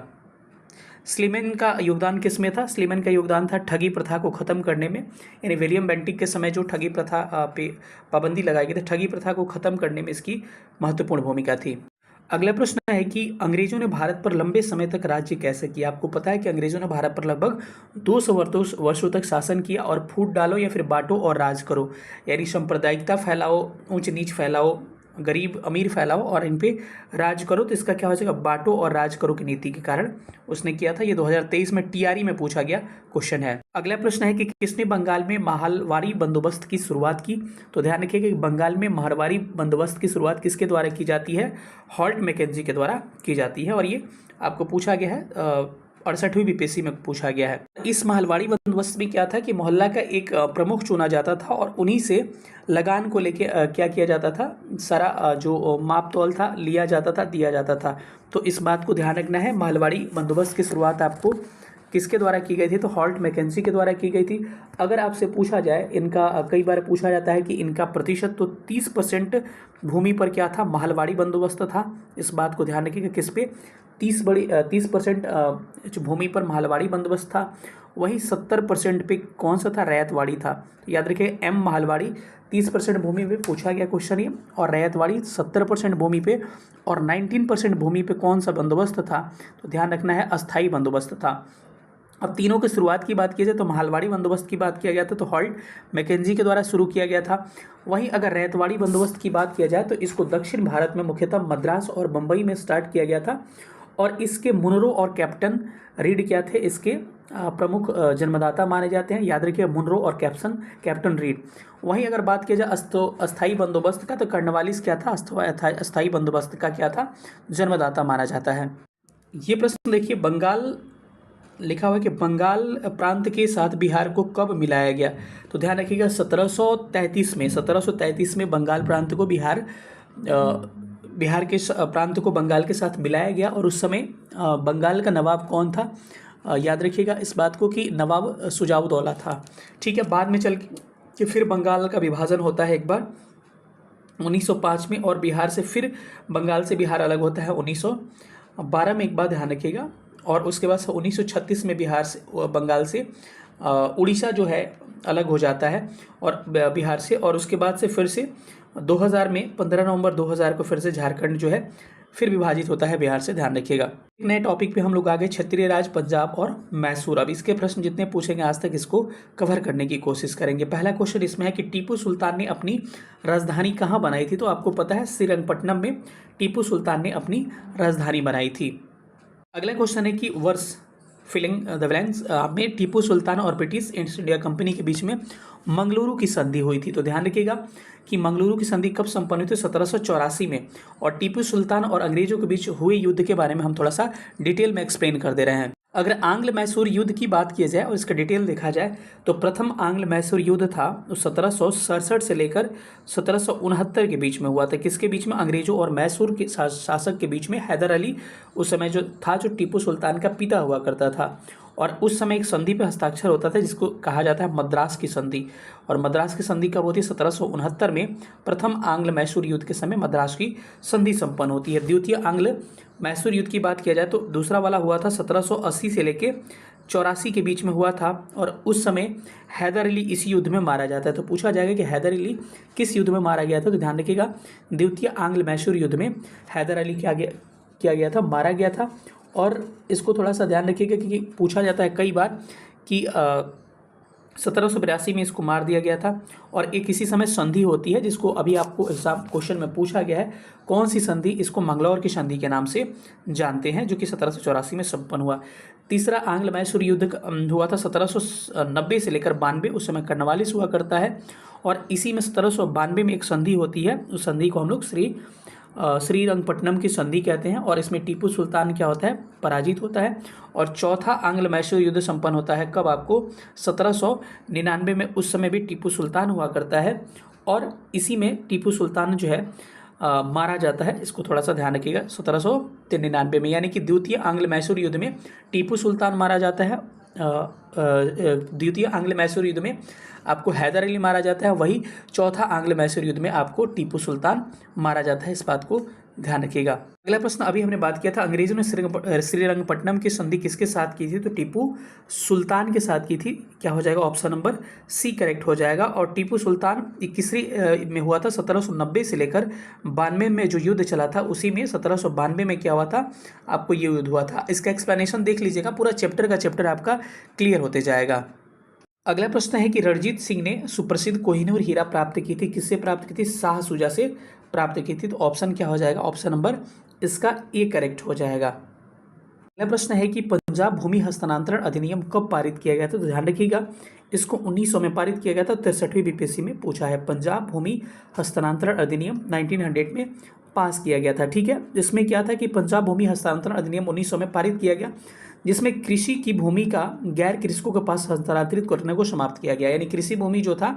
Speaker 1: स्लीमन का योगदान किस में था? स्लीमन का योगदान था ठगी प्रथा को खत्म करने में। यानी विलियम बेंटिक के समय जो ठगी प्रथा पे पाबंदी लगाई गई थी, ठगी प्रथा को खत्म करने में इसकी महत्वपूर्ण भूमिका थी। अगला प्रश्न है कि अंग्रेजों ने भारत पर लंबे समय तक राज्य कैसे किया? आपको पता है कि अंग्रेजों ने भारत पर लगभग 200 वर्षों तक शासन किया। और फूट डालो या फिर बांटो और राज करो, यानी सांप्रदायिकता फैलाओ, ऊंच नीच फैलाओ, गरीब अमीर फैलाओ और इन पे राज करो। तो इसका क्या हो जाएगा? बांटो और राज करो की नीति के कारण उसने किया था। ये 2023 में टीआरई में पूछा गया क्वेश्चन है। अगला प्रश्न है कि किसने बंगाल में माहलवारी बंदोबस्त की शुरुआत की? तो ध्यान रखिएगा कि बंगाल में माहलवारी बंदोबस्त की शुरुआत किसके द्वारा की जाती है? हॉल्ट मैकेंजी के द्वारा की जाती है। और ये आपको पूछा गया है, 68वीं बीपीएससी में पूछा गया है। इस माहलवाड़ी बंदोबस्त में क्या था कि मोहल्ला का एक प्रमुख चुना जाता था और उन्हीं से लगान को लेके क्या किया जाता था? सारा जो माप तौल था लिया जाता था, दिया जाता था। तो इस बात को ध्यान रखना है। माहलवाड़ी बंदोबस्त की शुरुआत आपको किसके द्वारा की गई थी? तो हॉल्ट मैकेंजी के द्वारा की गई थी। अगर आपसे पूछा जाए, इनका कई बार पूछा जाता है कि इनका प्रतिशत, तो 30% भूमि पर क्या था? माहलवाड़ी बंदोबस्त था। इस बात को ध्यान रखिएगा, किस पे? 30% भूमि पर माहलवाड़ी बंदोबस्त था। वही 70% पे कौन सा था? रैयतवाड़ी था। तो याद रखिए, एम माहलवाड़ी 30% भूमि पे पूछा गया क्वेश्चन ये, और रैयतवाड़ी 70% भूमि पे, और 19% भूमि पे कौन सा बंदोबस्त था? तो ध्यान रखना है, अस्थाई बंदोबस्त था। अब तीनों की शुरुआत की बात की जाए तो माहलवाड़ी बंदोबस्त की बात किया गया था, तो हॉल्ट मैकेंजी के द्वारा शुरू किया गया था। वहीं अगर रैयतवाड़ी बंदोबस्त की बात किया जाए तो इसको दक्षिण भारत में मुख्यतः मद्रास और बम्बई में स्टार्ट किया गया था। और इसके मुनरो और कैप्टन रीड क्या थे? इसके प्रमुख जन्मदाता माने जाते हैं। याद रखिए, मुनरो और कैप्टन रीड। वहीं अगर बात की जाए अस्थाई बंदोबस्त का, तो कर्नवालिस क्या था? अस्थाई बंदोबस्त का क्या था? जन्मदाता माना जाता है। ये प्रश्न देखिए, बंगाल लिखा हुआ है कि बंगाल प्रांत के साथ बिहार को कब मिलाया गया? तो ध्यान रखिएगा, 1733 में बंगाल प्रांत को बिहार के प्रांत को बंगाल के साथ मिलाया गया। और उस समय बंगाल का नवाब कौन था? याद रखिएगा इस बात को कि नवाब शुजाउद्दौला था। ठीक है, बाद में चल के फिर बंगाल का विभाजन होता है एक बार 1905 में, और बिहार से फिर बंगाल से बिहार अलग होता है 1912 में। एक बात ध्यान रखिएगा, और उसके बाद 1936 में बिहार से, बंगाल से उड़ीसा जो है अलग हो जाता है और बिहार से, और उसके बाद से फिर से 2000 में 15 नवंबर 2000 को फिर से झारखंड जो है फिर विभाजित होता है बिहार से, ध्यान रखिएगा। एक नए टॉपिक पे हम लोग आगे, क्षत्रिय राज पंजाब और मैसूर। अब इसके प्रश्न जितने पूछेंगे आज तक इसको कवर करने की कोशिश करेंगे। पहला क्वेश्चन इसमें है कि टीपू सुल्तान ने अपनी राजधानी कहाँ बनाई थी? तो आपको पता है श्रीरंगपट्टनम में टीपू सुल्तान ने अपनी राजधानी बनाई थी। अगला क्वेश्चन है कि वर्ष फिलिंग द ब्लैंक्स में टीपू सुल्तान और ब्रिटिश ईस्ट इंडिया कंपनी के बीच में मंगलुरु की संधि हुई थी। तो ध्यान रखिएगा कि मंगलुरु की संधि कब संपन्न हुई थी? 1784 में। और टीपू सुल्तान और अंग्रेजों के बीच हुए युद्ध के बारे में हम थोड़ा सा डिटेल में एक्सप्लेन कर दे रहे हैं। अगर आंग्ल मैसूर युद्ध की बात की जाए और इसका डिटेल देखा जाए तो प्रथम आंग्ल मैसूर युद्ध था 1767 से लेकर 1769 के बीच में हुआ था। किसके बीच में? अंग्रेजों और मैसूर के शासक के बीच में। हैदर अली उस समय जो था, जो टीपू सुल्तान का पिता हुआ करता था, और उस समय एक संधि पर हस्ताक्षर होता था जिसको कहा जाता है मद्रास की संधि। और मद्रास की संधि कब होती है? 1769 में प्रथम आंग्ल मैसूर युद्ध के समय मद्रास की संधि संपन्न होती है। द्वितीय आंग्ल मैसूर युद्ध की बात किया जाए तो दूसरा वाला हुआ था 1780 से लेके 84 के बीच में हुआ था, और उस समय हैदर अली इस युद्ध में मारा जाता है। तो पूछा जाएगा कि हैदर अली किस युद्ध में मारा गया था? तो ध्यान रखिएगा, द्वितीय आंग्ल मैसूर युद्ध में हैदर अली किया गया था, मारा गया था। और इसको थोड़ा सा ध्यान रखिएगा क्योंकि पूछा जाता है कई बार कि 1782 में इसको मार दिया गया था। और एक इसी समय संधि होती है जिसको अभी आपको एग्जाम क्वेश्चन में पूछा गया है, कौन सी संधि? इसको मंगलौर की संधि के नाम से जानते हैं, जो कि 1784 में संपन्न हुआ। तीसरा आंग्ल मैसूर युद्ध हुआ था 1790 से लेकर 92, उस समय कर्नवालिस हुआ करता है। और इसी में 1792 में एक संधि होती है, उस संधि को हम लोग श्रीरंगपट्टनम की संधि कहते हैं, और इसमें टीपू सुल्तान क्या होता है? पराजित होता है। और चौथा आंग्ल मैसूर युद्ध संपन्न होता है कब? आपको 1799 में, उस समय भी टीपू सुल्तान हुआ करता है, और इसी में टीपू सुल्तान जो है मारा जाता है। इसको थोड़ा सा ध्यान रखिएगा, 1799 में, यानी कि द्वितीय आंग्ल मैसूर युद्ध में टीपू सुल्तान मारा जाता है, द्वितीय आंग्ल मैसूर युद्ध में आपको हैदर अली मारा जाता है, वही चौथा आंग्ल मैसूर युद्ध में आपको टीपू सुल्तान मारा जाता है। इस बात को ध्यान रखिएगा। अगला प्रश्न, अभी हमने बात किया था अंग्रेजों ने श्रीरंगपट्टनम की संधि किसके साथ की थी? तो टीपू सुल्तान के साथ की थी। क्या हो जाएगा? ऑप्शन नंबर सी करेक्ट हो जाएगा। और टीपू सुल्तान 21वीं में हुआ था 1790 से लेकर 92 में जो युद्ध चला था, उसी में 1792 में क्या हुआ था? आपको ये युद्ध हुआ था। इसका एक्सप्लेनेशन देख लीजिएगा, पूरा चैप्टर का चैप्टर आपका क्लियर होते जाएगा। अगला प्रश्न है कि रणजीत सिंह ने सुप्रसिद्ध कोहिनूर हीरा प्राप्त की थी, किससे प्राप्त की थी? शाह शुजा से प्राप्त की थी। तो ऑप्शन क्या हो जाएगा? ऑप्शन नंबर इसका ए करेक्ट हो जाएगा। अगला प्रश्न है कि पंजाब भूमि हस्तांतरण अधिनियम कब पारित किया गया था? तो ध्यान रखिएगा, इसको 1900 में पारित किया गया था। 63वीं बीपीएससी में पूछा है। पंजाब भूमि हस्तांतरण अधिनियम 1900 में पास किया गया था। ठीक है, इसमें क्या था कि पंजाब भूमि हस्तांतरण अधिनियम 1900 में पारित किया गया, जिसमें कृषि की भूमि का गैर कृषकों के पास हस्तांतरित करने को समाप्त किया गया। यानी कृषि भूमि जो था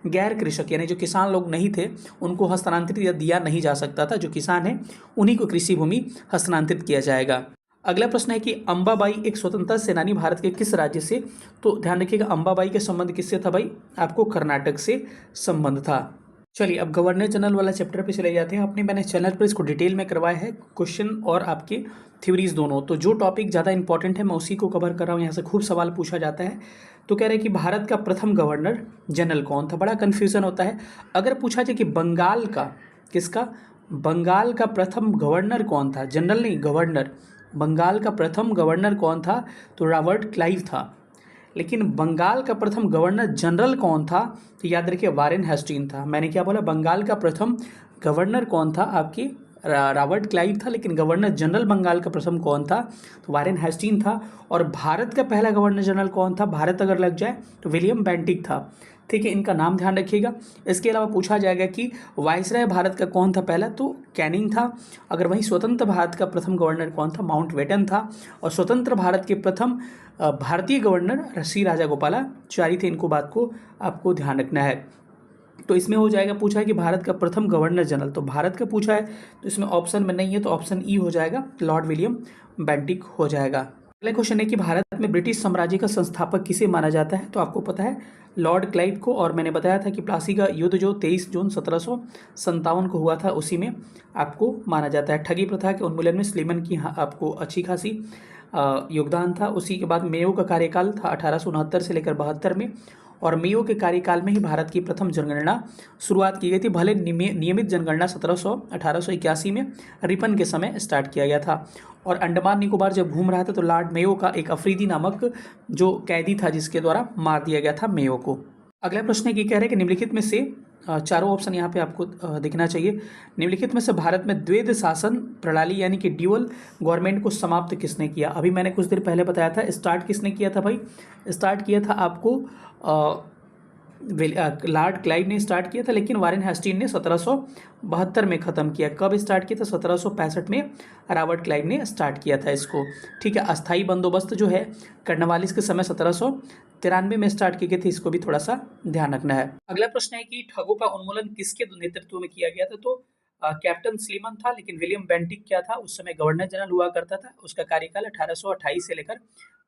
Speaker 1: गैर कृषक, यानी जो किसान लोग नहीं थे, उनको हस्तांतरित या दिया नहीं जा सकता था। जो किसान है उन्हीं को कृषि भूमि हस्तांतरित किया जाएगा। अगला प्रश्न है कि अंबाबाई एक स्वतंत्रता सेनानी भारत के किस राज्य से? तो ध्यान रखिएगा, अंबाबाई के संबंध किससे था भाई? आपको कर्नाटक से संबंध था। चलिए अब गवर्नर जनरल वाला चैप्टर पे चले जाते हैं। मैंने चैनल पर इसको डिटेल में करवाया है, क्वेश्चन और आपके थ्योरीज दोनों। तो जो टॉपिक ज़्यादा इंपॉर्टेंट है मैं उसी को कवर कर रहा हूँ। यहाँ से खूब सवाल पूछा जाता है। तो कह रहे हैं कि भारत का प्रथम गवर्नर जनरल कौन था? बड़ा कन्फ्यूज़न होता है। अगर पूछा जाए कि बंगाल का, किसका? बंगाल का प्रथम गवर्नर कौन था? जनरल नहीं, गवर्नर। बंगाल का प्रथम गवर्नर कौन था? तो रॉबर्ट क्लाइव था। लेकिन बंगाल का प्रथम गवर्नर जनरल कौन था? तो याद रखिए, वारेन हेस्टिंग था। मैंने क्या बोला? बंगाल का प्रथम गवर्नर कौन था? आपकी रॉबर्ट क्लाइव था। लेकिन गवर्नर जनरल बंगाल का प्रथम कौन था? तो वारेन हेस्टिंग था। और भारत का पहला गवर्नर जनरल कौन था? भारत अगर लग जाए तो विलियम बेंटिक था। ठीक है, इनका नाम ध्यान रखिएगा। इसके अलावा पूछा जाएगा कि वायसराय भारत का कौन था पहला? तो कैनिंग था। अगर वहीं स्वतंत्र भारत का प्रथम गवर्नर कौन था? माउंटबेटन था। और स्वतंत्र भारत के प्रथम भारतीय गवर्नर श्री राजागोपालाचारी थे। इनको बात को आपको ध्यान रखना है। तो इसमें हो जाएगा, पूछा है कि भारत का प्रथम गवर्नर जनरल, तो भारत का पूछा है तो इसमें ऑप्शन में नहीं है, तो ऑप्शन ई हो जाएगा, लॉर्ड विलियम बेंटिक हो जाएगा। अगला क्वेश्चन है कि भारत में ब्रिटिश साम्राज्य का संस्थापक किसे माना जाता है? तो आपको पता है लॉर्ड क्लाइव को। और मैंने बताया था कि प्लासी का युद्ध जो 23 जून 1757 को हुआ था, उसी में आपको माना जाता है। ठगी प्रथा के उन्मूलन में स्लीमन की आपको अच्छी खासी योगदान था। उसी के बाद मेयो का कार्यकाल था 1869 से लेकर 72 में, और मेयो के कार्यकाल में ही भारत की प्रथम जनगणना शुरुआत की गई थी। भले नियमित जनगणना 1881 में रिपन के समय स्टार्ट किया गया था। और अंडमान निकोबार जब घूम रहा था तो लॉर्ड मेयो का एक अफरीदी नामक जो कैदी था जिसके द्वारा मार दिया गया था मेयो को। अगला प्रश्न है कि कह रहे हैं कि निम्नलिखित में से चारों ऑप्शन यहाँ पे आपको दिखना चाहिए। निम्नलिखित में से भारत में द्वैध शासन प्रणाली यानी कि ड्यूअल गवर्नमेंट को समाप्त किसने किया? अभी मैंने कुछ देर पहले बताया था, स्टार्ट किसने किया था भाई? स्टार्ट किया था आपको लॉर्ड क्लाइव ने स्टार्ट किया था, लेकिन वारेन हेस्टिंग्स ने 1772 में ख़त्म किया। कब स्टार्ट किया था? 1765 में रॉबर्ट क्लाइव ने स्टार्ट किया था इसको। ठीक है, अस्थाई बंदोबस्त जो है कर्नवालिस के समय 1793 में स्टार्ट किए गए थे, इसको भी थोड़ा सा ध्यान रखना है। अगला प्रश्न है कि ठगों का उन्मूलन किसके नेतृत्व में किया गया था? तो कैप्टन स्लीमन था, लेकिन विलियम बेंटिक क्या था? उस समय गवर्नर जनरल हुआ करता था। उसका कार्यकाल 1828 से लेकर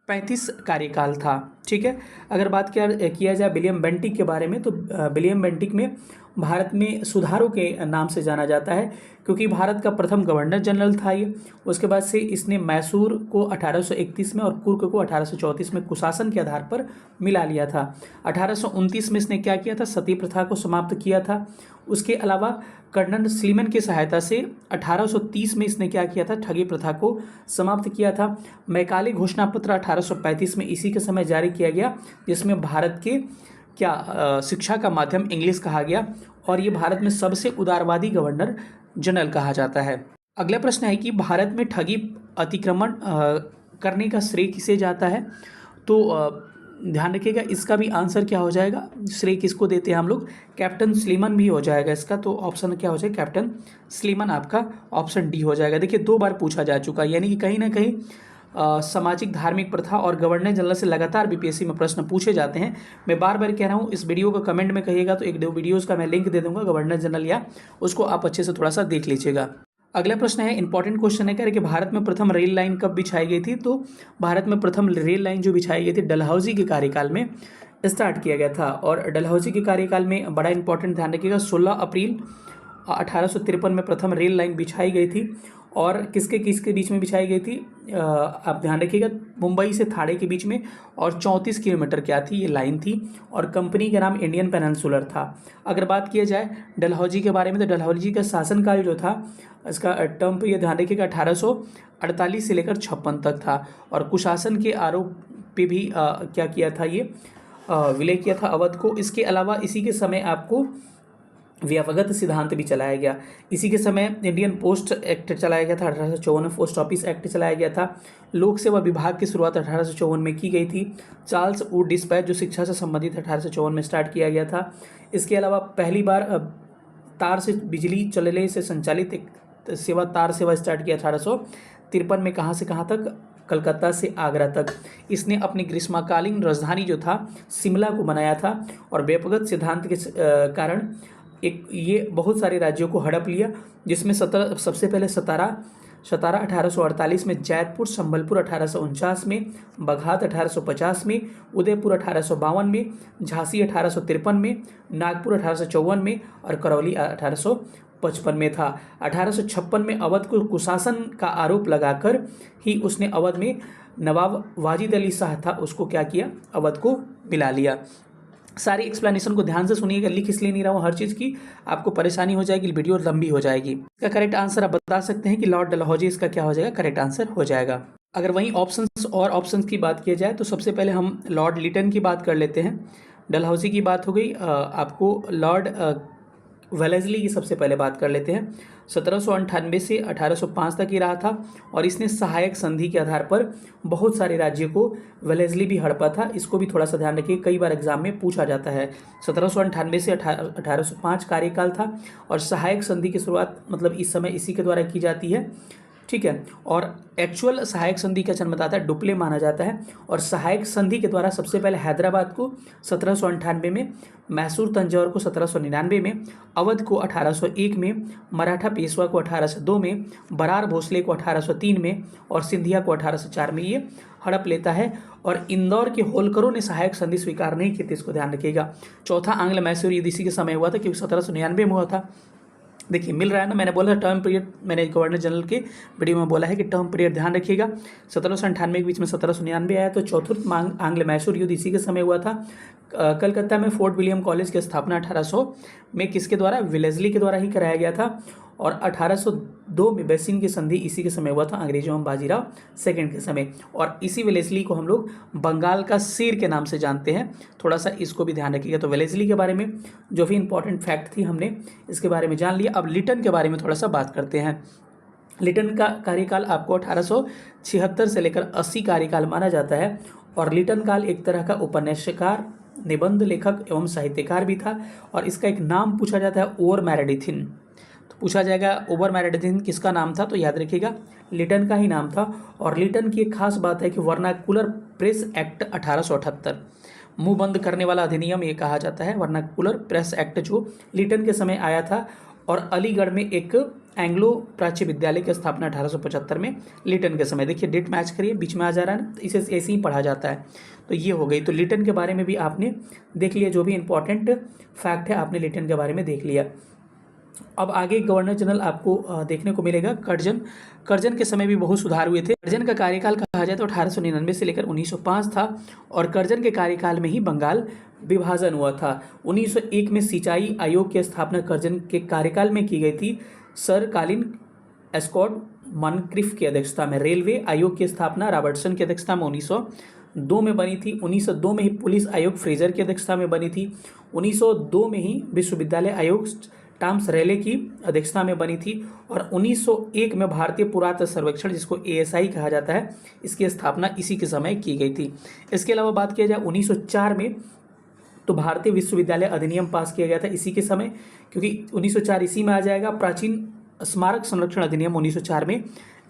Speaker 1: 35 कार्यकाल था। ठीक है, अगर बात किया जाए विलियम बेंटिक के बारे में, तो विलियम बेंटिक में भारत में सुधारों के नाम से जाना जाता है, क्योंकि भारत का प्रथम गवर्नर जनरल था ये। उसके बाद से इसने मैसूर को 1831 में और कुर्ग को 1834 में कुशासन के आधार पर मिला लिया था। 1829 में इसने क्या किया था? सती प्रथा को समाप्त किया था। उसके अलावा कर्नल स्लीमन की सहायता से 1830 में इसने क्या किया था? ठगी प्रथा को समाप्त किया था। मैकाले घोषणा पत्र 1835 में इसी के समय जारी किया गया, जिसमें भारत के शिक्षा का माध्यम इंग्लिश कहा गया, और ये भारत में सबसे उदारवादी गवर्नर जनरल कहा जाता है। अगला प्रश्न है कि भारत में ठगी अतिक्रमण करने का श्रेय किसे जाता है? तो ध्यान रखिएगा, इसका भी आंसर क्या हो जाएगा? श्रेय किसको देते हैं हम लोग? कैप्टन स्लीमन भी हो जाएगा इसका। तो ऑप्शन क्या हो जाएगा? कैप्टन स्लीमन आपका ऑप्शन डी हो जाएगा। देखिए 2 बार पूछा जा चुका है, यानी कि कहीं ना कहीं सामाजिक धार्मिक प्रथा और गवर्नर जनरल से लगातार बीपीएससी में प्रश्न पूछे जाते हैं। मैं बार बार कह रहा हूँ, इस वीडियो को कमेंट में कहिएगा तो 1-2 वीडियोज़ का मैं लिंक दे दूंगा गवर्नर जनरल, या उसको आप अच्छे से थोड़ा सा देख लीजिएगा। अगला प्रश्न है, इंपॉर्टेंट क्वेश्चन है कि भारत में प्रथम रेल लाइन कब बिछाई गई थी? तो भारत में प्रथम रेल लाइन जो बिछाई गई थी डलहौजी के कार्यकाल में स्टार्ट किया गया था। और डलहौजी के कार्यकाल में बड़ा इंपॉर्टेंट ध्यान रखिएगा, 16 अप्रैल 1853 में प्रथम रेल लाइन बिछाई गई थी। और किसके बीच में बिछाई गई थी? आप ध्यान रखिएगा, मुंबई से थाने के बीच में, और 34 किलोमीटर क्या थी ये लाइन थी, और कंपनी का नाम इंडियन पेनिनसुलर था। अगर बात किया जाए डलहौजी के बारे में, तो डलहौजी का शासनकाल जो था, इसका टर्म पर यह ध्यान रखिएगा 1848 से लेकर 56 तक था। और कुशासन के आरोप पे भी क्या किया था ये? विलय किया था अवध को। इसके अलावा इसी के समय आपको व्यवगत सिद्धांत भी चलाया गया। इसी के समय इंडियन पोस्ट एक्ट चलाया गया था 1854 में, पोस्ट ऑफिस एक्ट चलाया गया था। लोक सेवा विभाग की शुरुआत 1854 में की गई थी। चार्ल्स वुड डिस्पैच जो शिक्षा से संबंधित 1854 में स्टार्ट किया गया था। इसके अलावा पहली बार तार से बिजली चलने से संचालित एक सेवा, तार सेवा स्टार्ट किया 1853 में। कहाँ से कहाँ तक? कलकत्ता से आगरा तक। इसने अपनी ग्रीष्मकालीन राजधानी जो था शिमला को बनाया था, और व्यवगत सिद्धांत के कारण ये बहुत सारे राज्यों को हड़प लिया, जिसमें सबसे पहले सतारा 1848 में, जैतपुर संबलपुर 1849 में, बघात 1850 में, उदयपुर 1852 में, झांसी 1853 में, नागपुर 1854 में, और करौली 1855 में था। 1856 में अवध को कुशासन का आरोप लगाकर ही उसने अवध में नवाब वाजिद अली शाह था, उसको क्या किया? अवध को मिला लिया। सारी एक्सप्लेनेशन को ध्यान से सुनिएगा, लिख इसलिए नहीं रहा हूँ हर चीज़ की, आपको परेशानी हो जाएगी, वीडियो लंबी हो जाएगी। इसका करेक्ट आंसर आप बता सकते हैं कि लॉर्ड डलहौजी इसका क्या हो जाएगा? करेक्ट आंसर हो जाएगा। अगर वहीं ऑप्शंस की बात किया जाए तो सबसे पहले हम लॉर्ड लिटन की बात कर लेते हैं। डलहौजी की बात हो गई, आपको लॉर्ड वेलेस्ली की सबसे पहले बात कर लेते हैं। 1798 से 1805 तक ही रहा था, और इसने सहायक संधि के आधार पर बहुत सारे राज्यों को वेलेस्ली भी हड़पा था। इसको भी थोड़ा सा ध्यान रखिए, कई बार एग्जाम में पूछा जाता है। 1798 से 1805 कार्यकाल था, और सहायक संधि की शुरुआत मतलब इस समय इसी के द्वारा की जाती है। ठीक है, और एक्चुअल सहायक संधि का जन्म बताता है डुप्ले माना जाता है। और सहायक संधि के द्वारा सबसे पहले हैदराबाद को 1798 में, मैसूर तंजौर को 1799 में, अवध को 1801 में, मराठा पेशवा को 1802 में, बरार भोसले को 1803 में, और सिंधिया को 1804 में ये हड़प लेता है। और इंदौर के होलकरों ने सहायक संधि स्वीकार नहीं की थी, इसको ध्यान रखिएगा। चौथा आंग्ल मैसूर युद्ध इसी के समय हुआ था, क्योंकि 1799 में हुआ था। देखिए मिल रहा है ना, मैंने बोला टर्म पीरियड, मैंने गवर्नर जनरल के वीडियो में बोला है कि टर्म पीरियड ध्यान रखिएगा। 1798 के बीच में 1799 आया, तो चौथुर्थ आंग्ल मैसूर युद्ध इसी के समय हुआ था। कलकत्ता में फोर्ट विलियम कॉलेज की स्थापना 1800 में किसके द्वारा, वेलेस्ली के द्वारा ही कराया गया था। और 1802 में बेसिन की संधि इसी के समय हुआ था, अंग्रेजों में बाजीराव सेकंड के समय। और इसी वेलेस्ली को हम लोग बंगाल का शेर के नाम से जानते हैं, थोड़ा सा इसको भी ध्यान रखिएगा। तो वेलेस्ली के बारे में जो भी इंपॉर्टेंट फैक्ट थी हमने इसके बारे में जान लिया। अब लिटन के बारे में थोड़ा सा बात करते हैं। लिटन का कार्यकाल आपको 1876 से लेकर 80 कार्यकाल माना जाता है। और लिटन काल एक तरह का उपन्यासकार, निबंध लेखक एवं साहित्यकार भी था। और इसका एक नाम पूछा जाता है ओवर मैरेडिथिन। तो पूछा जाएगा ओवर मैरेडिथिन किसका नाम था, तो याद रखिएगा लिटन का ही नाम था। और लिटन की एक खास बात है कि वर्नाकुलर प्रेस एक्ट 1878, मुंह बंद करने वाला अधिनियम ये कहा जाता है, वर्नाकुलर प्रेस एक्ट जो लिटन के समय आया था। और अलीगढ़ में एक एंग्लो प्राच्य विद्यालय की स्थापना 1875 में लिटन के समय। देखिए डेट मैच करिए, बीच में आ जा रहा है ना, तो इसे ऐसे ही पढ़ा जाता है। तो ये हो गई। तो लिटन के बारे में भी आपने देख लिया, जो भी इंपॉर्टेंट फैक्ट है आपने लिटन के बारे में देख लिया। अब आगे गवर्नर जनरल आपको देखने को मिलेगा कर्जन। कर्जन के समय भी बहुत सुधार हुए थे। कर्जन का कार्यकाल कहा जाए तो 1899 से लेकर 1905 था। और कर्जन के कार्यकाल में ही बंगाल विभाजन हुआ था। 1901 में सिंचाई आयोग की स्थापना कर्जन के कार्यकाल में की गई थी, सर कालिन एस्कॉट मनक्रिफ की अध्यक्षता में। रेलवे आयोग की स्थापना रॉबर्टसन की अध्यक्षता में 1902 में बनी थी। 1902 में ही पुलिस आयोग फ्रेजर की अध्यक्षता में बनी थी। 1902 में ही विश्वविद्यालय आयोग टॉमस रेले की अध्यक्षता में बनी थी। और 1901 में भारतीय पुरातत्व सर्वेक्षण, जिसको ASI कहा जाता है, इसकी स्थापना इसी के समय की गई थी। इसके अलावा बात किया जाए 1904 में, तो भारतीय विश्वविद्यालय अधिनियम पास किया गया था इसी के समय, क्योंकि 1904 इसी में आ जाएगा। प्राचीन स्मारक संरक्षण अधिनियम 1904 में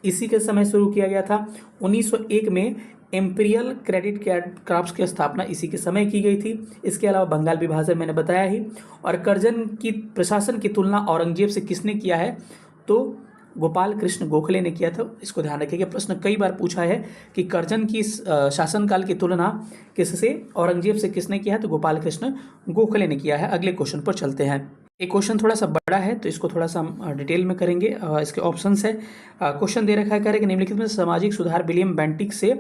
Speaker 1: इसी के समय शुरू किया गया था। 1901 में एम्पीरियल क्रेडिट क्राफ्ट्स की स्थापना इसी के समय की गई थी। इसके अलावा बंगाल विभाजन मैंने बताया ही। और कर्जन की प्रशासन की तुलना औरंगजेब से किसने किया है, तो गोपाल कृष्ण गोखले ने किया था। इसको ध्यान रखिएगा, प्रश्न कई बार पूछा है कि कर्जन की शासनकाल की तुलना किससे, औरंगजेब से किसने किया है, तो गोपाल कृष्ण गोखले ने किया है। अगले क्वेश्चन पर चलते हैं। एक क्वेश्चन थोड़ा सा बड़ा है, तो इसको थोड़ा सा हम डिटेल में करेंगे। इसके ऑप्शंस है। क्वेश्चन दे रखा है, कह रहे कि निम्नलिखित में सामाजिक सुधार विलियम बेंटिक से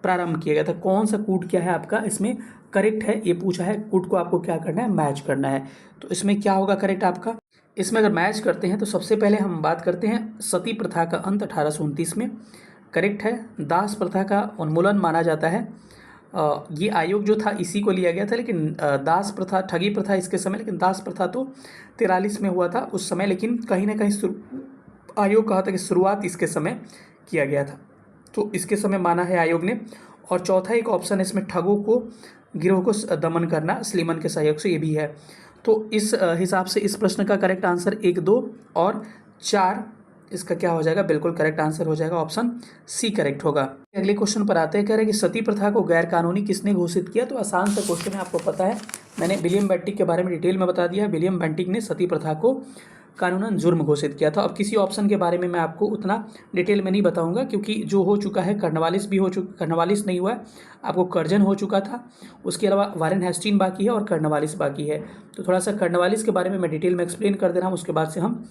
Speaker 1: प्रारंभ किया गया था। कौन सा कूट क्या है आपका इसमें करेक्ट है, ये पूछा है। कूट को आपको क्या करना है, मैच करना है। तो इसमें क्या होगा करेक्ट आपका, इसमें अगर मैच करते हैं तो सबसे पहले हम बात करते हैं सती प्रथा का अंत 1829 में, करेक्ट है। दास प्रथा का उन्मूलन माना जाता है। ये आयोग जो था इसी को लिया गया था, लेकिन दास प्रथा, ठगी प्रथा इसके समय, लेकिन दास प्रथा तो 43 में हुआ था उस समय। लेकिन कहीं ना कहीं आयोग कहा था कि शुरुआत इसके समय किया गया था, तो इसके समय माना है आयोग ने। और चौथा एक ऑप्शन है इसमें, ठगों को, गिरोह को दमन करना स्लीमन के सहयोग से, ये भी है। तो इस हिसाब से इस प्रश्न का करेक्ट आंसर 1, 2 और 4 इसका क्या हो जाएगा, बिल्कुल करेक्ट आंसर हो जाएगा, ऑप्शन सी करेक्ट होगा। अगले क्वेश्चन पर आते हैं। कह रहे हैं कि सती प्रथा को गैर कानूनी किसने घोषित किया, तो आसान सा क्वेश्चन है, आपको पता है, मैंने विलियम बेंटिक के बारे में डिटेल में बता दिया। विलियम बेंटिक ने सती प्रथा को कानूनन जुर्म घोषित किया था। अब किसी ऑप्शन के बारे में मैं आपको उतना डिटेल में नहीं बताऊंगा, क्योंकि जो हो चुका है, कर्नवालिस भी हो चुका, कर्नवालिस नहीं हुआ है, आपको कर्जन हो चुका था, उसके अलावा वारेन हेस्टिंग बाकी है और कर्नवालिस बाकी है। तो थोड़ा सा कर्नवालिस के बारे में मैं डिटेल में एक्सप्लेन कर दे रहा हूँ, उसके बाद से हम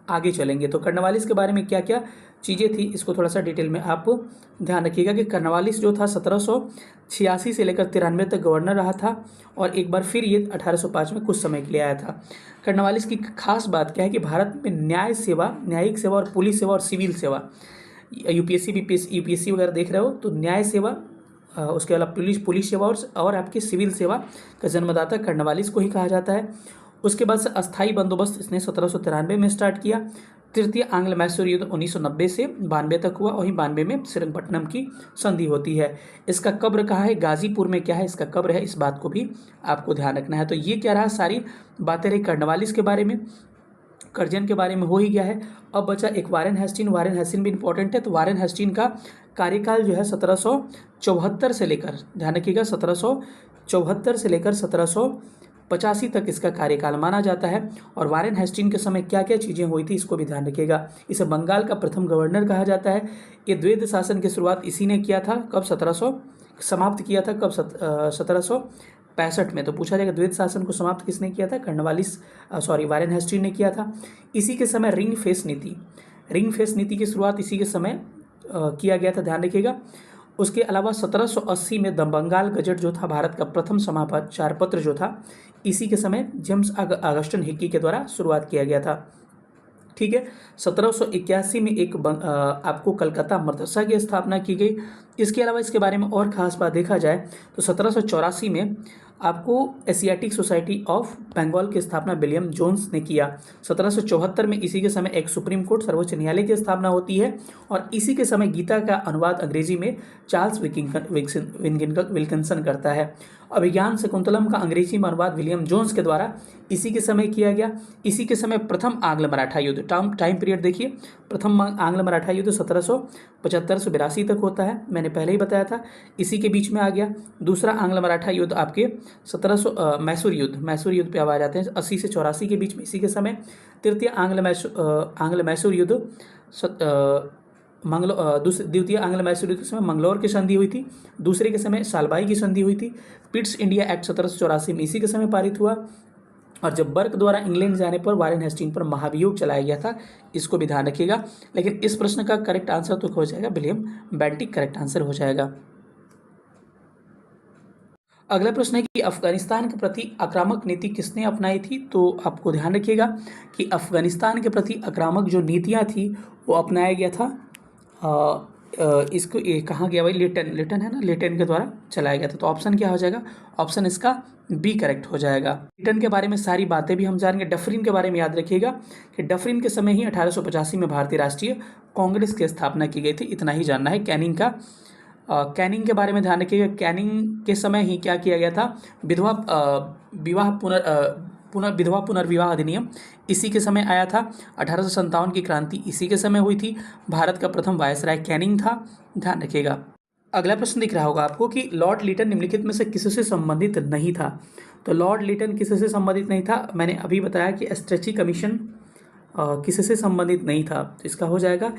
Speaker 1: आगे चलेंगे। तो कर्नवालिस के बारे में क्या क्या चीज़ें थी, इसको थोड़ा सा डिटेल में आप ध्यान रखिएगा कि कर्नवालिस जो था 1786 से लेकर 93 तक गवर्नर रहा था, और एक बार फिर ये 1805 में कुछ समय के लिए आया था। कर्नवालिस की खास बात क्या है कि भारत में न्याय सेवा, न्यायिक सेवा और पुलिस सेवा और सिविल सेवा, UPSC UPSC वगैरह देख रहे हो, तो न्याय सेवा, उसके अलावा पुलिस सेवा और आपकी सिविल सेवा का जन्मदाता कर्नवालिस को ही कहा जाता है। उसके बाद से अस्थायी बंदोबस्त इसने 1793 में स्टार्ट किया। तृतीय आंग्ल मैसूर युद्ध 1990 से 92 तक हुआ, वहीं 92 में श्रीरंगपट्टनम की संधि होती है। इसका कब्र कहाँ है, गाजीपुर में क्या है इसका कब्र है, इस बात को भी आपको ध्यान रखना है। तो ये क्या रहा, सारी बातें रही कर्नवालिस के बारे में, कर्जन के बारे में हो ही गया है। अब बचा एक वारेन हेस्टिन। वारेन हेस्टिन भी इंपॉर्टेंट है। तो वारेन हेस्टिन का कार्यकाल जो है 1774 से लेकर, ध्यान रखिएगा, 1774 से लेकर 1785 तक इसका कार्यकाल माना जाता है। और वारेन हेस्टिन के समय क्या क्या चीज़ें हुई थी इसको भी ध्यान रखिएगा। इसे बंगाल का प्रथम गवर्नर कहा जाता है। ये द्वैध शासन की शुरुआत इसी ने किया था, कब 1700 समाप्त किया था, कब 1700 65 में। तो पूछा जाएगा द्वैत शासन को समाप्त किसने किया था? वारेन हेस्टिंग्स ने किया था। इसी के समय रिंग फेंस नीति की शुरुआत इसी के समय किया गया था, ध्यान रखिएगा। उसके अलावा 1780 में द बंगाल गजट जो था, भारत का प्रथम समाचार पत्र जो था, इसी के समय जेम्स ऑगस्टिन हिक्की के द्वारा शुरुआत किया गया था। ठीक है। 1781 में आपको कलकत्ता मदरसा की स्थापना की गई। इसके अलावा इसके बारे में और खास बात देखा जाए तो 1784 में आपको एशियाटिक सोसाइटी ऑफ बंगाल की स्थापना विलियम जोन्स ने किया। 1774 में इसी के समय एक सुप्रीम कोर्ट, सर्वोच्च न्यायालय की स्थापना होती है और इसी के समय गीता का अनुवाद अंग्रेजी में चार्ल्स विल्किंसन करता है। अभिज्ञान शकुंतलम का अंग्रेजी में अनुवाद विलियम जोन्स के द्वारा इसी के समय किया गया। इसी के समय प्रथम आंग्ल मराठा युद्ध, टाइम पीरियड देखिए, प्रथम आंग्ल मराठा युद्ध 1775 से 82 तक होता है, मैंने पहले ही बताया था, इसी के बीच में आ गया। दूसरा आंग्ल मराठा युद्ध आपके 1700 मैसूर युद्ध पे आ जाते हैं 80 से 84 के बीच में, इसी के समय। तृतीय आंग्ल मैसूर युद्ध द्वितीय आंग्ल मैसूर युद्ध के समय मंगलौर की संधि हुई थी। दूसरे के समय सालबाई की संधि हुई थी। पिट्स इंडिया एक्ट 1784 में इसी के समय पारित हुआ। और जब बर्क द्वारा इंग्लैंड जाने पर वारेन हेस्टिंग्स पर महाभियोग चलाया गया था, इसको भी ध्यान रखिएगा। लेकिन इस प्रश्न का करेक्ट आंसर तो हो जाएगा विलियम बेंटिक, करेक्ट आंसर हो जाएगा। अगला प्रश्न है कि अफगानिस्तान के प्रति आक्रामक नीति किसने अपनाई थी? तो आपको ध्यान रखिएगा कि अफगानिस्तान के प्रति आक्रामक जो नीतियां थी वो अपनाया गया था, इसको ये कहाँ गया भाई, लिटन है ना, लिटन के द्वारा चलाया गया था। तो ऑप्शन क्या हो जाएगा? ऑप्शन इसका बी करेक्ट हो जाएगा। लिटन के बारे में सारी बातें भी हम जानेंगे। डफरिन के बारे में याद रखिएगा कि डफरिन के समय ही 1885 में भारतीय राष्ट्रीय कांग्रेस की स्थापना की गई थी, इतना ही जानना है। कैनिंग के बारे में ध्यान रखिएगा। कैनिंग के समय ही क्या किया गया था? विधवा पुनर्विवाह अधिनियम इसी के समय आया था। 1857 की क्रांति इसी के समय हुई थी। भारत का प्रथम वायसराय कैनिंग था, ध्यान रखिएगा। अगला प्रश्न दिख रहा होगा आपको कि लॉर्ड लिटन निम्नलिखित में से किससे संबंधित नहीं था? तो लॉर्ड लिटन किससे संबंधित नहीं था? मैंने अभी बताया कि स्ट्रेची कमीशन किससे संबंधित नहीं था, तो इसका हो जाएगा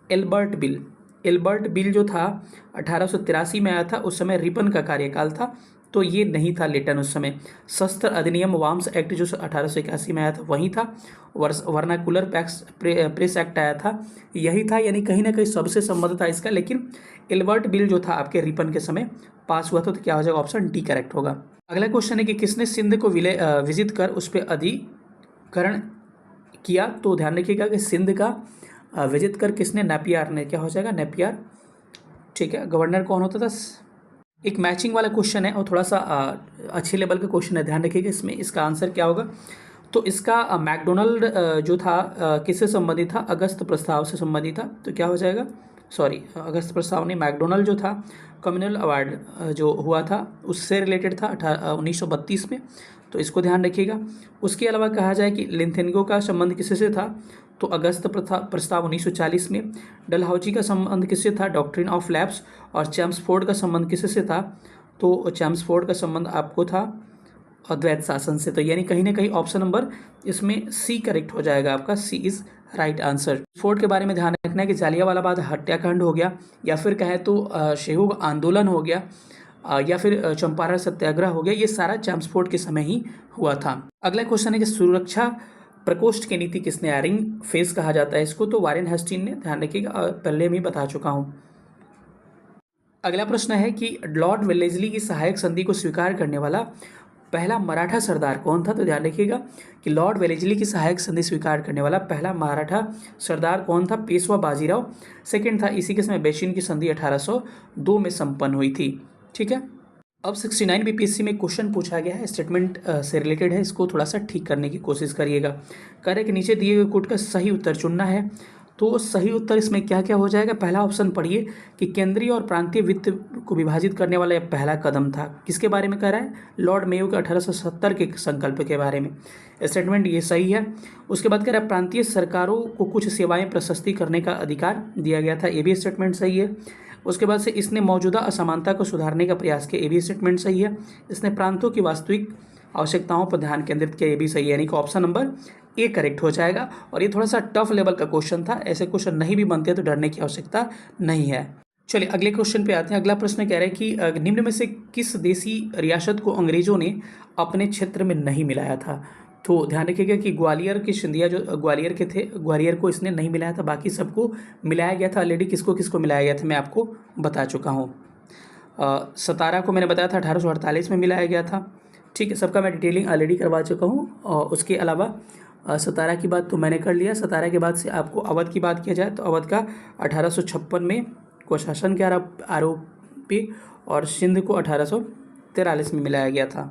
Speaker 1: एल्बर्ट बिल जो था 1883 में आया था, उस समय रिपन का कार्यकाल था, तो ये नहीं था लिटन उस समय। शस्त्र अधिनियम वार्म्स एक्ट जो 1881 में आया था वही था। वर्नाकुलर प्रेस एक्ट आया था, यही था, यानी कहीं ना कहीं सबसे संबंध था इसका। लेकिन एल्बर्ट बिल जो था आपके रिपन के समय पास हुआ था, तो क्या हो जाएगा? ऑप्शन डी करेक्ट होगा। अगला क्वेश्चन है कि किसने सिंध को विजिट कर उस पर अधिकरण किया? तो ध्यान रखिएगा कि सिंध का विजिट कर किसने? नेपियर ने। क्या हो जाएगा? नेपियर। ठीक है। गवर्नर कौन होता था? एक मैचिंग वाला क्वेश्चन है और थोड़ा सा अच्छे लेवल का क्वेश्चन है, ध्यान रखिएगा इसमें। इसका आंसर क्या होगा? तो इसका मैकडोनल्ड जो था किससे संबंधित था? अगस्त प्रस्ताव से संबंधित था, तो क्या हो जाएगा? अगस्त प्रस्ताव नहीं, मैकडोनल्ड जो था कम्युनल अवार्ड जो हुआ था उससे रिलेटेड था 1932 में, तो इसको ध्यान रखिएगा। उसके अलावा कहा जाए कि लिंथेंगो का संबंध किससे था? तो अगस्त प्रस्ताव 1940 में। डलहौजी का संबंध किससे था? Doctrine of lapse. और चैम्सफोर्ड का संबंध किससे था? तो चैम्सफोर्ड का संबंध आपको था अद्वैत शासन से। तो यानी कहीं ना कहीं ऑप्शन नंबर इसमें सी करेक्ट हो जाएगा आपका, सी इज राइट आंसर। फोर्ड के बारे में ध्यान रखना है कि जालियांवाला बाग हत्याकांड हो गया, या फिर कहें तो सहयोग आंदोलन हो गया, या फिर चंपारण सत्याग्रह हो गया, ये सारा चैम्सफोर्ड के समय ही हुआ था। अगला क्वेश्चन है कि सुरक्षा प्रकोष्ठ की नीति किसने? रिंग फेस कहा जाता है इसको, तो वारेन हेस्टिंग्स ने, ध्यान रखिएगा, पहले भी बता चुका हूँ। अगला प्रश्न है कि लॉर्ड वेलेस्ली की सहायक संधि को स्वीकार करने वाला पहला मराठा सरदार कौन था? तो ध्यान रखिएगा कि लॉर्ड वेलेस्ली की सहायक संधि स्वीकार करने वाला पहला मराठा सरदार कौन था? पेशवा बाजीराव सेकंड था। इसी के समय बेचिन की संधि 1802 में संपन्न हुई थी। ठीक है। अब 69 बीपीएससी में क्वेश्चन पूछा गया है, स्टेटमेंट से रिलेटेड है, इसको थोड़ा सा ठीक करने की कोशिश करिएगा। कह रहे कि नीचे दिए गए कोट का सही उत्तर चुनना है, तो सही उत्तर इसमें क्या क्या हो जाएगा? पहला ऑप्शन पढ़िए कि केंद्रीय और प्रांतीय वित्त को विभाजित करने वाला यह पहला कदम था। किसके बारे में कह रहा है? लॉर्ड मेयो के 1870 के संकल्प के बारे में। स्टेटमेंट ये सही है। उसके बाद कह रहा है प्रांतीय सरकारों को कुछ सेवाएं प्रशस्ति करने का अधिकार दिया गया था, ये भी स्टेटमेंट सही है। उसके बाद से इसने मौजूदा असमानता को सुधारने का प्रयास किया, ये भी स्टेटमेंट सही है। इसने प्रांतों की वास्तविक आवश्यकताओं पर ध्यान केंद्रित किया, ये भी सही है, यानी कि ऑप्शन नंबर ए करेक्ट हो जाएगा। और ये थोड़ा सा टफ लेवल का क्वेश्चन था, ऐसे क्वेश्चन नहीं भी बनते तो डरने की आवश्यकता नहीं है। चलिए अगले क्वेश्चन पे आते हैं। अगला प्रश्न कह रहा है कि निम्न में से किस देसी रियासत को अंग्रेजों ने अपने क्षेत्र में नहीं मिलाया था। तो ध्यान रखिएगा कि ग्वालियर के सिंधिया जो ग्वालियर के थे, ग्वालियर को इसने नहीं मिलाया था, बाकी सबको मिलाया गया था। ऑलरेडी किसको किसको मिलाया गया था मैं आपको बता चुका हूँ। सतारा को मैंने बताया था 1848 में मिलाया गया था। ठीक है, सबका मैं डिटेलिंग ऑलरेडी करवा चुका हूँ। और उसके अलावा सतारा की बात तो मैंने कर लिया। सतारा के बाद से आपको अवध की बात किया जाए तो अवध का 1856 में कुशासन के आरोपी और सिंध को 1843 में मिलाया गया था।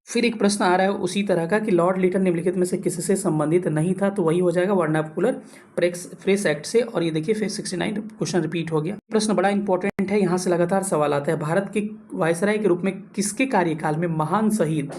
Speaker 1: फिर एक प्रश्न आ रहा है उसी तरह का कि लॉर्ड लिटन निम्नलिखित में से किससे संबंधित नहीं था। तो वही हो जाएगा वर्नाकुलर प्रेस एक्ट से। और ये देखिए फिर 69 क्वेश्चन रिपीट हो गया। प्रश्न बड़ा इंपॉर्टेंट है, यहाँ से लगातार सवाल आता है। भारत के वायसराय के रूप में किसके कार्यकाल में महान शहीद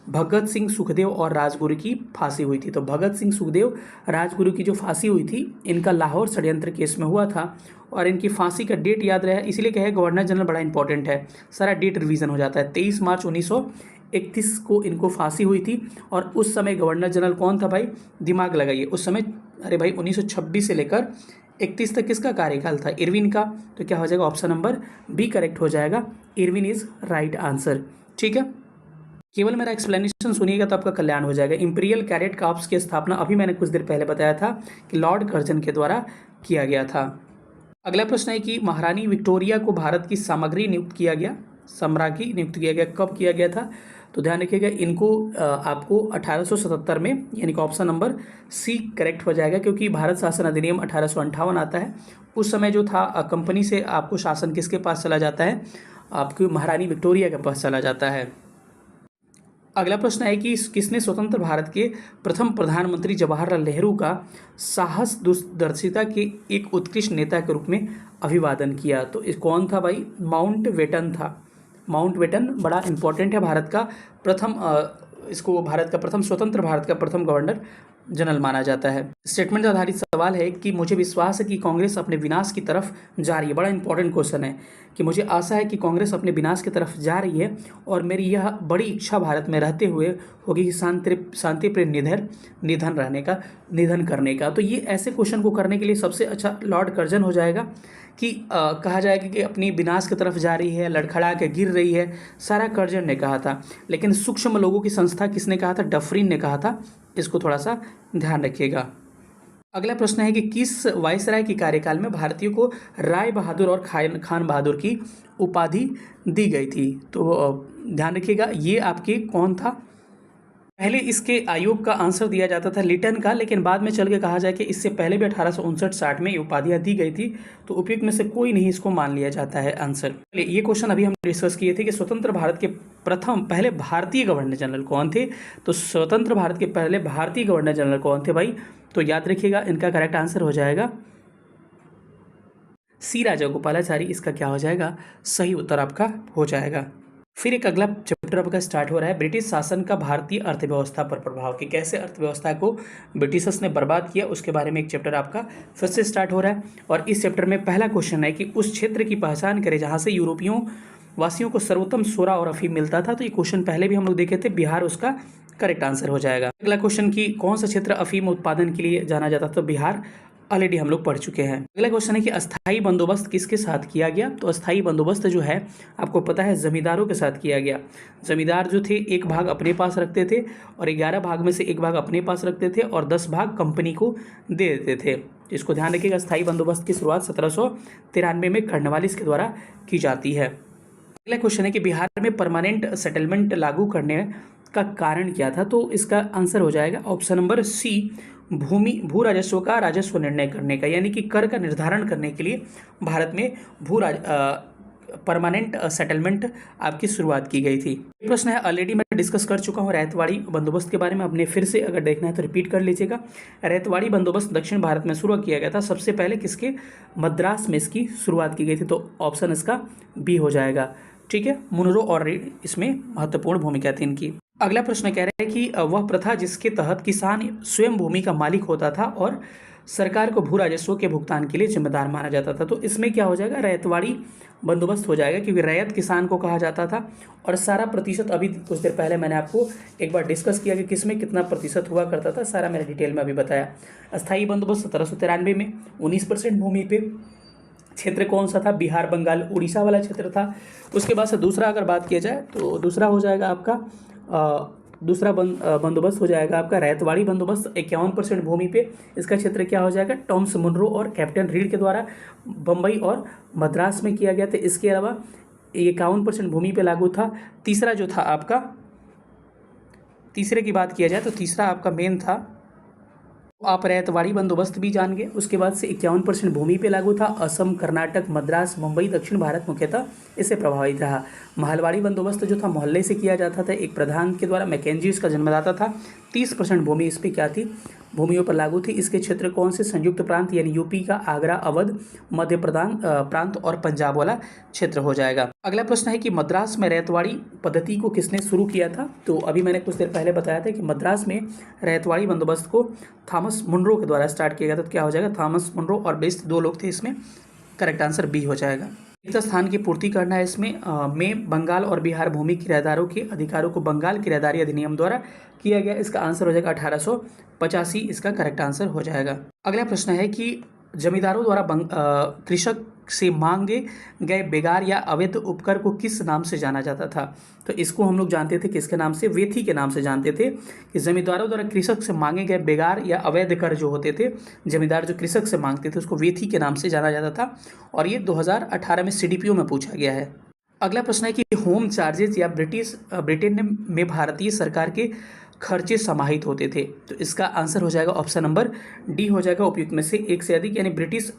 Speaker 1: भगत सिंह, सुखदेव और राजगुरु की फांसी हुई थी। तो भगत सिंह, सुखदेव, राजगुरु की जो फांसी हुई थी इनका लाहौर षड्यंत्र केस में हुआ था। और इनकी फांसी का डेट याद रहा, इसलिए कहे गवर्नर जनरल बड़ा इंपॉर्टेंट है, सारा डेट रिवीजन हो जाता है। 23 मार्च 1931 को इनको फांसी हुई थी। और उस समय गवर्नर जनरल कौन था भाई, दिमाग लगाइए उस समय। अरे भाई 1926 से लेकर 31 तक किसका कार्यकाल था, इरविन का। तो क्या हो जाएगा, ऑप्शन नंबर बी करेक्ट हो जाएगा। Irwin is right answer. ठीक है, केवल मेरा एक्सप्लेनेशन सुनिएगा तो आपका कल्याण हो जाएगा। इंपीरियल कैडेट कॉर्प्स की स्थापना अभी मैंने कुछ देर पहले बताया था कि लॉर्ड कर्जन के द्वारा किया गया था। अगला प्रश्न है कि महारानी विक्टोरिया को भारत की सामग्री नियुक्त किया गया, सम्राज्ञी नियुक्त किया गया, कब किया गया था। तो ध्यान रखिएगा इनको आपको 1877 में, यानी कि ऑप्शन नंबर सी करेक्ट हो जाएगा। क्योंकि भारत शासन अधिनियम 1858 आता है, उस समय जो था कंपनी से आपको शासन किसके पास चला जाता है, आपकी महारानी विक्टोरिया के पास चला जाता है। अगला प्रश्न है कि किसने स्वतंत्र भारत के प्रथम प्रधानमंत्री जवाहरलाल नेहरू का साहस दूरदर्शिता के एक उत्कृष्ट नेता के रूप में अभिवादन किया। तो इस कौन था भाई, माउंट बेटन था। माउंट बेटन बड़ा इंपॉर्टेंट है, भारत का प्रथम इसको भारत का प्रथम स्वतंत्र भारत का प्रथम गवर्नर जनरल माना जाता है। स्टेटमेंट आधारित सवाल है कि मुझे विश्वास है कि कांग्रेस अपने विनाश की तरफ जा रही है। बड़ा इंपॉर्टेंट क्वेश्चन है कि मुझे आशा है कि कांग्रेस अपने विनाश की तरफ जा रही है और मेरी यह बड़ी इच्छा भारत में रहते हुए होगी कि शांति प्रिय निधन करने का। तो ये ऐसे क्वेश्चन को करने के लिए सबसे अच्छा लॉर्ड कर्जन हो जाएगा कि कहा जाएगा कि अपनी विनाश की तरफ जा रही है, लड़खड़ा के गिर रही है, सारा कर्जन ने कहा था। लेकिन सूक्ष्म लोगों की संस्था किसने कहा था, डफरिन ने कहा था। इसको थोड़ा सा ध्यान रखिएगा। अगला प्रश्न है कि किस वायसराय के कार्यकाल में भारतीयों को राय बहादुर और खान बहादुर की उपाधि दी गई थी। तो ध्यान रखिएगा ये आपके कौन था, पहले इसके आयोग का आंसर दिया जाता था लिटन का, लेकिन बाद में चल के कहा जाए कि इससे पहले भी 1859-60 में ये उपाधियाँ दी गई थी। तो उपयुक्त में से कोई नहीं इसको मान लिया जाता है आंसर। ये क्वेश्चन अभी हम डिस्कस किए थे कि स्वतंत्र भारत के पहले भारतीय गवर्नर जनरल कौन थे। तो स्वतंत्र भारत के पहले भारतीय गवर्नर जनरल कौन थे भाई, तो याद रखिएगा इनका करेक्ट आंसर हो जाएगा सी राजागोपालाचारी। इसका क्या हो जाएगा, सही उत्तर आपका हो जाएगा। फिर एक अगला चैप्टर आपका स्टार्ट हो रहा है, ब्रिटिश शासन का भारतीय अर्थव्यवस्था पर प्रभाव, कि कैसे अर्थव्यवस्था को ब्रिटिशर्स ने बर्बाद किया, उसके बारे में एक चैप्टर आपका फिर से स्टार्ट हो रहा है। और इस चैप्टर में पहला क्वेश्चन है कि उस क्षेत्र की पहचान करें जहाँ से यूरोपियों वासियों को सर्वोत्तम सोरा और अफीम मिलता था। तो ये क्वेश्चन पहले भी हम लोग देखे थे, बिहार उसका करेक्ट आंसर हो जाएगा। अगला क्वेश्चन की कौन सा क्षेत्र अफीम उत्पादन के लिए जाना जाता था, तो बिहार ऑलरेडी हम लोग पढ़ चुके हैं। अगला क्वेश्चन है कि अस्थाई बंदोबस्त किसके साथ किया गया। तो अस्थाई बंदोबस्त जो है आपको पता है जमींदारों के साथ किया गया। जमींदार जो थे एक भाग अपने पास रखते थे और 11 भाग में से एक भाग अपने पास रखते थे और 10 भाग कंपनी को दे देते थे। इसको ध्यान रखिएगा। अस्थाई बंदोबस्त की शुरुआत 1793 में कर्नवालिस के द्वारा की जाती है। अगला क्वेश्चन है कि बिहार में परमानेंट सेटलमेंट लागू करने का कारण क्या था। तो इसका आंसर हो जाएगा ऑप्शन नंबर सी, भू राजस्व का राजस्व निर्णय करने का, यानी कि कर का निर्धारण करने के लिए भारत में परमानेंट सेटलमेंट आपकी शुरुआत की गई थी। प्रश्न है ऑलरेडी मैं डिस्कस कर चुका हूँ रैयतवाड़ी बंदोबस्त के बारे में, आपने फिर से अगर देखना है तो रिपीट कर लीजिएगा। रैयतवाड़ी बंदोबस्त दक्षिण भारत में शुरू किया गया था, सबसे पहले किसके, मद्रास में इसकी शुरुआत की गई थी। तो ऑप्शन इसका बी हो जाएगा। ठीक है, मुनरो और रीड इसमें महत्वपूर्ण भूमिका थी इनकी। अगला प्रश्न कह रहा है कि वह प्रथा जिसके तहत किसान स्वयं भूमि का मालिक होता था और सरकार को भू राजस्व के भुगतान के लिए जिम्मेदार माना जाता था। तो इसमें क्या हो जाएगा, रैयतवाड़ी बंदोबस्त हो जाएगा, क्योंकि रैयत किसान को कहा जाता था और सारा प्रतिशत अभी कुछ देर पहले मैंने आपको एक बार डिस्कस किया कि किसमें कितना प्रतिशत हुआ करता था, सारा मैंने डिटेल में अभी बताया। अस्थायी बंदोबस्त 1793 में 19% भूमि पे क्षेत्र कौन सा था? बिहार, बंगाल, उड़ीसा वाला क्षेत्र था। उसके बाद से दूसरा अगर बात किया जाए तो दूसरा हो जाएगा आपका दूसरा बंदोबस्त हो जाएगा आपका रैतवाड़ी बंदोबस्त। 51% भूमि पे इसका क्षेत्र क्या हो जाएगा? टॉमस मुनरो और कैप्टन रीड के द्वारा बम्बई और मद्रास में किया गया था। इसके अलावा 51% भूमि पे लागू था। तीसरा जो था आपका, तीसरे की बात किया जाए तो तीसरा आपका मेन था, आप रैतवाड़ी बंदोबस्त भी जान गए। उसके बाद से 51% भूमि पे लागू था। असम, कर्नाटक, मद्रास, मुंबई, दक्षिण भारत मुख्यतः इससे प्रभावित रहा। महलवाड़ी बंदोबस्त जो था मोहल्ले से किया जाता था, एक प्रधान के द्वारा। मैकेंजी इसका जन्मदाता था। 30% भूमि इस पर क्या थी? भूमियों पर लागू थी। इसके क्षेत्र कौन से? संयुक्त प्रांत यानी यूपी का आगरा, अवध, मध्य प्रांत और पंजाब वाला क्षेत्र हो जाएगा। अगला प्रश्न है कि मद्रास में रैतवाड़ी पद्धति को किसने शुरू किया था? तो अभी मैंने कुछ देर पहले बताया था कि मद्रास में रैतवाड़ी बंदोबस्त को थॉमस मुनरो के द्वारा स्टार्ट किया गया था। तो क्या हो जाएगा? थॉमस मुनरो और बेस्ट 2 लोग थे इसमें। करेक्ट आंसर बी हो जाएगा। रिक्त स्थान की पूर्ति करना है इसमें में बंगाल और बिहार भूमि किराएदारों के अधिकारों को बंगाल किराएदारी अधिनियम द्वारा किया गया। इसका आंसर हो जाएगा 1885, इसका करेक्ट आंसर हो जाएगा। अगला प्रश्न है कि जमींदारों द्वारा कृषक से मांगे गए बेगार या अवैध उपकर को किस नाम से जाना जाता था? तो इसको हम लोग जानते थे किसके नाम से? वेथी के नाम से जानते थे कि जमींदारों द्वारा कृषक से मांगे गए बेगार या अवैध कर जो होते थे, जमींदार जो कृषक से मांगते थे उसको वेथी के नाम से जाना जाता था। और ये 2018 में सीडीपीओ में पूछा गया है। अगला प्रश्न है कि होम चार्जेस या ब्रिटेन में भारतीय सरकार के खर्चे समाहित होते थे। तो इसका आंसर हो जाएगा ऑप्शन नंबर डी हो जाएगा उपयुक्त में से एक से अधिक। यानी ब्रिटिश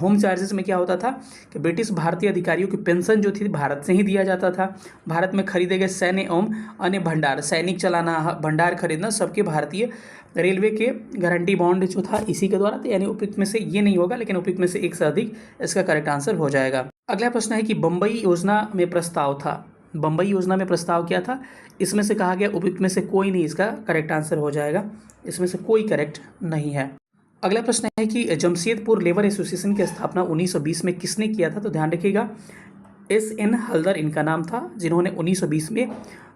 Speaker 1: होम चार्जेस में क्या होता था कि ब्रिटिश भारतीय अधिकारियों की पेंशन जो थी भारत से ही दिया जाता था। भारत में खरीदे गए सैन्य एवं अन्य भंडार, सैनिक चलाना, भंडार खरीदना, सबके भारतीय रेलवे के गारंटी बॉन्ड जो था इसी के द्वारा। यानी उपयुक्त में से ये नहीं होगा, लेकिन उपयुक्त में से एक से अधिक इसका करेक्ट आंसर हो जाएगा। अगला प्रश्न है कि बम्बई योजना में प्रस्ताव था। बम्बई योजना में प्रस्ताव क्या था? इसमें से कहा गया उपयुक्त में से कोई नहीं, इसका करेक्ट आंसर हो जाएगा। इसमें से कोई करेक्ट नहीं है। अगला प्रश्न है कि जमशेदपुर लेबर एसोसिएशन की स्थापना 1920 में किसने किया था? तो ध्यान रखिएगा, SN हल्दर इनका नाम था, जिन्होंने 1920 में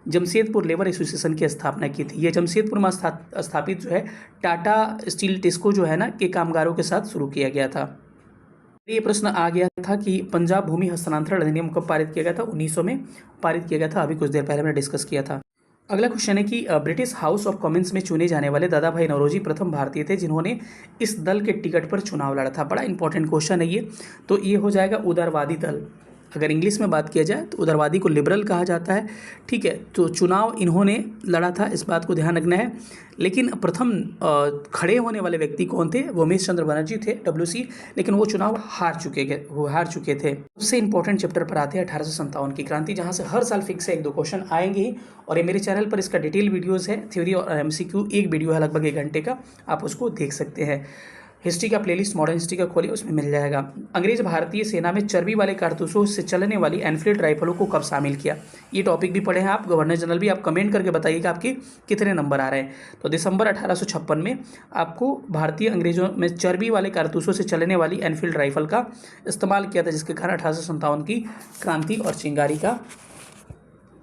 Speaker 1: जमशेदपुर लेबर एसोसिएशन की स्थापना की थी। ये जमशेदपुर में स्थापित जो है टाटा स्टील टिस्को जो है ना के कामगारों के साथ शुरू किया गया था। ये प्रश्न आ गया था कि पंजाब भूमि हस्तांतरण अधिनियम कब पारित किया गया था? 1900 में पारित किया गया था। अभी कुछ देर पहले मैंने डिस्कस किया था। अगला क्वेश्चन है कि ब्रिटिश हाउस ऑफ कॉमन्स में चुने जाने वाले दादा भाई नौरोजी प्रथम भारतीय थे जिन्होंने इस दल के टिकट पर चुनाव लड़ा था। बड़ा इंपॉर्टेंट क्वेश्चन है ये। तो ये हो जाएगा उदारवादी दल। अगर इंग्लिश में बात किया जाए तो उदारवादी को लिबरल कहा जाता है। ठीक है, तो चुनाव इन्होंने लड़ा था, इस बात को ध्यान रखना है। लेकिन प्रथम खड़े होने वाले व्यक्ति कौन थे? वो उमेश चंद्र बनर्जी थे, WC, लेकिन वो चुनाव हार चुके थे। सबसे इंपॉर्टेंट चैप्टर पर आते हैं 1857 की क्रांति, जहाँ से हर साल फिक्स है 1-2 क्वेश्चन आएंगे ही। और ये मेरे चैनल पर इसका डिटेल वीडियोज़ है, थ्योरी और MCQ, एक वीडियो है लगभग 1 घंटे का, आप उसको देख सकते हैं। हिस्ट्री का प्लेलिस्ट मॉडर्न हिस्ट्री का खोलिए, उसमें मिल जाएगा। अंग्रेज भारतीय सेना में चर्बी वाले कारतूसों से चलने वाली एनफील्ड राइफलों को कब शामिल किया? ये टॉपिक भी पढ़े हैं आप, गवर्नर जनरल भी। आप कमेंट करके बताइएगा आपके कितने नंबर आ रहे हैं। तो दिसंबर 1856 में आपको भारतीय अंग्रेजों में चर्बी वाले कारतूसों से चलने वाली एनफील्ड राइफल का इस्तेमाल किया था, जिसके कारण 1857 की क्रांति और चिंगारी का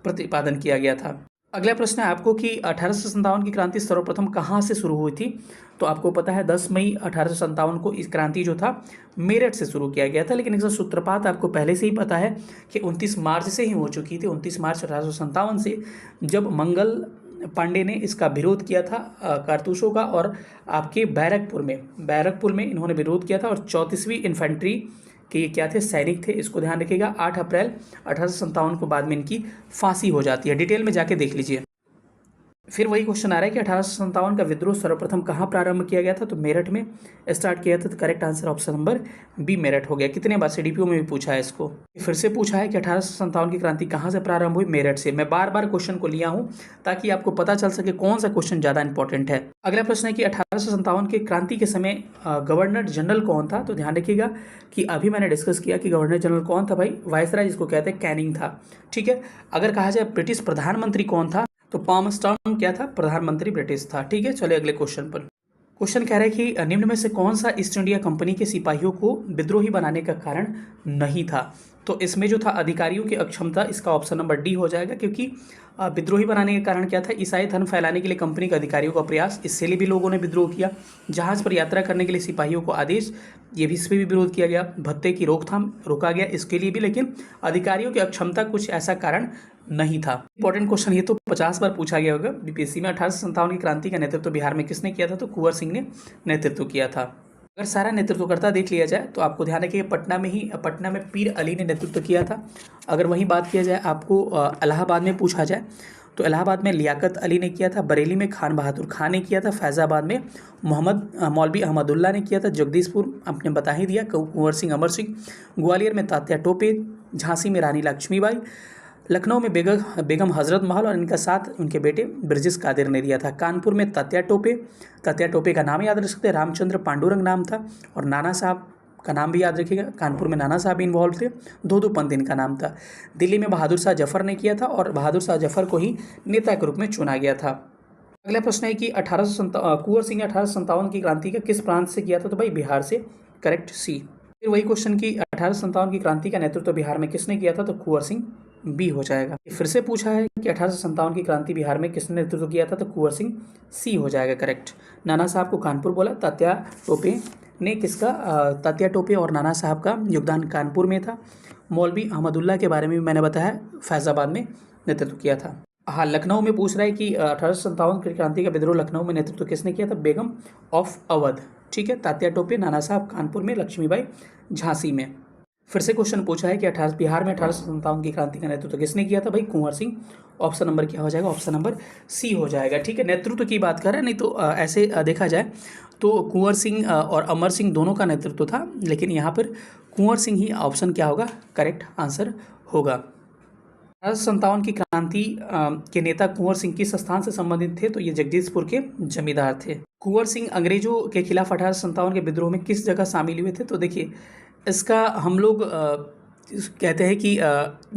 Speaker 1: प्रतिपादन किया गया था। अगला प्रश्न है आपको कि 1857 की क्रांति सर्वप्रथम कहाँ से शुरू हुई थी? तो आपको पता है 10 मई 1857 को इस क्रांति जो था मेरठ से शुरू किया गया था। लेकिन इसका सूत्रपात आपको पहले से ही पता है कि 29 मार्च से ही हो चुकी थी। 29 मार्च 1857 से, जब मंगल पांडे ने इसका विरोध किया था कारतूसों का, और आपके बैरकपुर में इन्होंने विरोध किया था। और 34वीं इन्फेंट्री कि ये क्या थे? सैनिक थे। इसको ध्यान रखिएगा। 8 अप्रैल 1857 को बाद में इनकी फांसी हो जाती है। डिटेल में जाके देख लीजिए। फिर वही क्वेश्चन आ रहा है कि 1857 का विद्रोह सर्वप्रथम कहाँ प्रारंभ किया गया था? तो मेरठ में स्टार्ट किया था। तो correct answer option number B Meerut हो गया। कितने बार CDPO में भी पूछा है इसको। फिर से पूछा है कि 1857 की क्रांति कहाँ से प्रारंभ हुई? मेरठ से। मैं बार बार क्वेश्चन को लिया हूँ ताकि आपको पता चल सके कौन सा क्वेश्चन ज़्यादा इंपॉर्टेंट है। अगला प्रश्न है कि 1857 के क्रांति के समय गवर्नर जनरल कौन था? तो ध्यान रखिएगा कि अभी मैंने डिस्कस किया कि गवर्नर जनरल कौन था भाई? वायसराय, जिसको कहते हैं कैनिंग था। ठीक है। अगर कहा जाए ब्रिटिश प्रधानमंत्री कौन था? तो पामस्टर्न क्या था? प्रधानमंत्री ब्रिटिश था। ठीक है, चलिए अगले क्वेश्चन पर। क्वेश्चन कह रहा है कि निम्न में से कौन सा ईस्ट इंडिया कंपनी के सिपाहियों को विद्रोही बनाने का कारण नहीं था? तो इसमें जो था अधिकारियों की अक्षमता, इसका ऑप्शन नंबर डी हो जाएगा, क्योंकि विद्रोही बनाने का कारण क्या था? ईसाई धर्म फैलाने के लिए कंपनी के अधिकारियों का प्रयास, इससे लिए भी लोगों ने विद्रोह किया। जहाज पर यात्रा करने के लिए सिपाहियों को आदेश, ये भी, इस पर भी विरोध किया गया। भत्ते की रोकथाम रोका गया, इसके लिए भी, लेकिन अधिकारियों की अक्षमता कुछ ऐसा कारण नहीं था। इंपॉर्टेंट क्वेश्चन, ये तो 50 बार पूछा गया होगा बीपीएससी में। 1857 की क्रांति का नेतृत्व बिहार में किसने किया था? तो कुंवर सिंह ने नेतृत्व किया था। अगर सारा नेतृत्वकर्ता देख लिया जाए तो आपको ध्यान रखिए, पटना में पीर अली ने नेतृत्व किया था। अगर वहीं बात किया जाए आपको इलाहाबाद में पूछा जाए तो इलाहाबाद में लियाकत अली ने किया था। बरेली में खान बहादुर खान ने किया था। फैज़ाबाद में मौलवी अहमदुल्ला ने किया था। जगदीशपुर आपने बता ही दिया, कुंवर सिंह अमर सिंह। ग्वालियर में तात्या टोपे। झांसी में रानी लक्ष्मीबाई। लखनऊ में बेगम हज़रत महल और इनका साथ उनके बेटे ब्रजेश कादिर ने दिया था। कानपुर में तात्या टोपे का नाम याद रख सकते हैं, रामचंद्र पांडुरंग नाम था। और नाना साहब का नाम भी याद रखिएगा, कानपुर में नाना साहब इन्वॉल्व थे। दो पंत इनका नाम था। दिल्ली में बहादुर शाह जफर ने किया था और बहादुर शाह जफर को ही नेता के रूप में चुना गया था। अगला प्रश्न है कि कुंवर सिंह ने 1857 की क्रांति का किस प्रांत से किया था? तो भाई बिहार से, करेक्ट सी। फिर वही क्वेश्चन की 1857 की क्रांति का नेतृत्व बिहार में किसने किया था? तो कुंवर सिंह, बी हो जाएगा। फिर से पूछा है कि 1857 की क्रांति बिहार में किसने नेतृत्व किया था? तो कुंवर सिंह, सी हो जाएगा करेक्ट। नाना साहब को कानपुर बोला। तात्या टोपे और नाना साहब का योगदान कानपुर में था। मौलवी अहमदुल्ला के बारे में भी मैंने बताया, फैज़ाबाद में नेतृत्व किया था। हाँ, लखनऊ में पूछ रहा है कि 1857 की क्रांति का विद्रोह लखनऊ में नेतृत्व किसने किया था? बेगम ऑफ अवध, ठीक है। तात्या टोपे, नाना साहब कानपुर में, लक्ष्मीबाई झांसी में। फिर से क्वेश्चन पूछा है कि बिहार में 1857 की क्रांति का नेतृत्व किसने किया था? भाई कुंवर सिंह। ऑप्शन नंबर क्या हो जाएगा? ऑप्शन नंबर सी हो जाएगा, ठीक है। नेतृत्व की बात कर रहे हैं, नहीं तो ऐसे देखा जाए तो कुंवर सिंह और अमर सिंह दोनों का नेतृत्व था, लेकिन यहाँ पर कुंवर सिंह ही ऑप्शन क्या होगा? करेक्ट आंसर होगा। 1857 की क्रांति के नेता कुंवर सिंह किस स्थान से संबंधित थे? तो ये जगदीशपुर के जमींदार थे। कुंवर सिंह अंग्रेजों के खिलाफ 1857 के विद्रोह में किस जगह शामिल हुए थे? तो देखिए, इसका हम लोग कहते हैं कि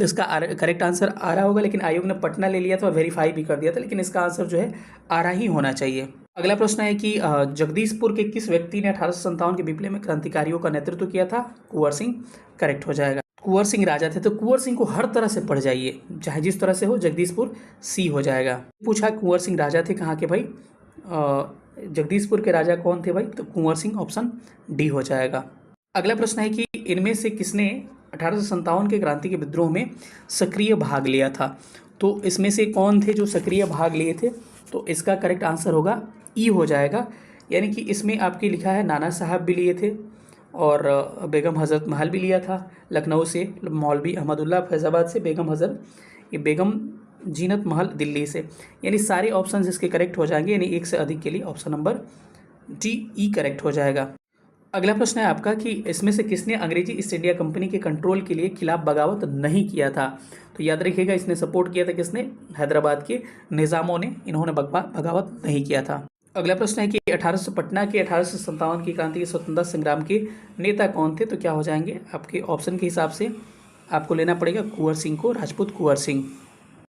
Speaker 1: इसका करेक्ट आंसर आरा होगा, लेकिन आयोग ने पटना ले लिया था और वेरीफाई भी कर दिया था, लेकिन इसका आंसर जो है आरा ही होना चाहिए। अगला प्रश्न है कि जगदीशपुर के किस व्यक्ति ने 1857 के विप्लव में क्रांतिकारियों का नेतृत्व किया था? कुंवर सिंह, करेक्ट हो जाएगा। कुंवर सिंह राजा थे, तो कुंवर सिंह को हर तरह से पढ़ जाइए, चाहे जिस तरह से हो। जगदीशपुर, सी हो जाएगा। पूछा कुंवर सिंह राजा थे कहाँ के? भाई जगदीशपुर के राजा कौन थे भाई? तो कुंवर सिंह, ऑप्शन डी हो जाएगा। अगला प्रश्न है कि इनमें से किसने 1857 के क्रांति के विद्रोह में सक्रिय भाग लिया था? तो इसमें से कौन थे जो सक्रिय भाग लिए थे? तो इसका करेक्ट आंसर होगा ई हो जाएगा। यानी कि इसमें आपके लिखा है नाना साहब भी लिए थे और बेगम हज़रत महल भी लिया था। लखनऊ से मौलवी अहमदुल्ला, फैज़ाबाद से बेगम जीनत महल दिल्ली से। यानी सारे ऑप्शन इसके करेक्ट हो जाएंगे, यानी एक से अधिक के लिए ऑप्शन नंबर डी, ई करेक्ट हो जाएगा। अगला प्रश्न है आपका कि इसमें से किसने अंग्रेजी ईस्ट इंडिया कंपनी के कंट्रोल के लिए खिलाफ बगावत नहीं किया था? तो याद रखिएगा, इसने सपोर्ट किया था किसने? हैदराबाद के निज़ामों ने, इन्होंने बगावत नहीं किया था। अगला प्रश्न है कि पटना के 1857 की क्रांति के स्वतंत्रता संग्राम के नेता कौन थे? तो क्या हो जाएंगे आपके ऑप्शन के हिसाब से? आपको लेना पड़ेगा कुंवर सिंह को, राजपूत कुंवर सिंह।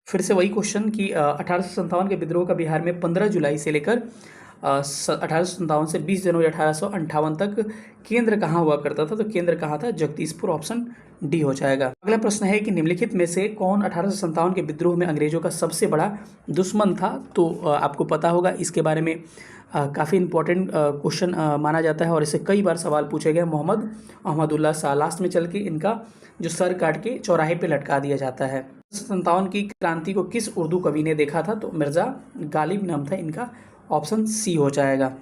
Speaker 1: फिर से वही क्वेश्चन कि 1857 के विद्रोह का बिहार में 15 जुलाई से लेकर 1857 से 20 जनवरी 1858 तक केंद्र कहाँ हुआ करता था? तो केंद्र कहाँ था? जगदीशपुर, ऑप्शन डी हो जाएगा। अगला प्रश्न है कि निम्नलिखित में से कौन 1857 के विद्रोह में अंग्रेजों का सबसे बड़ा दुश्मन था? तो आपको पता होगा, इसके बारे में काफ़ी इंपॉर्टेंट क्वेश्चन माना जाता है और इससे कई बार सवाल पूछे गए। अहमदुल्ला शाह, लास्ट में चल के इनका जो सर काट के चौराहे पे लटका दिया जाता है। 1857 की क्रांति को किस उर्दू कवि ने देखा था? तो मिर्ज़ा गालिब नाम था इनका, ऑप्शन सी हो जाएगा।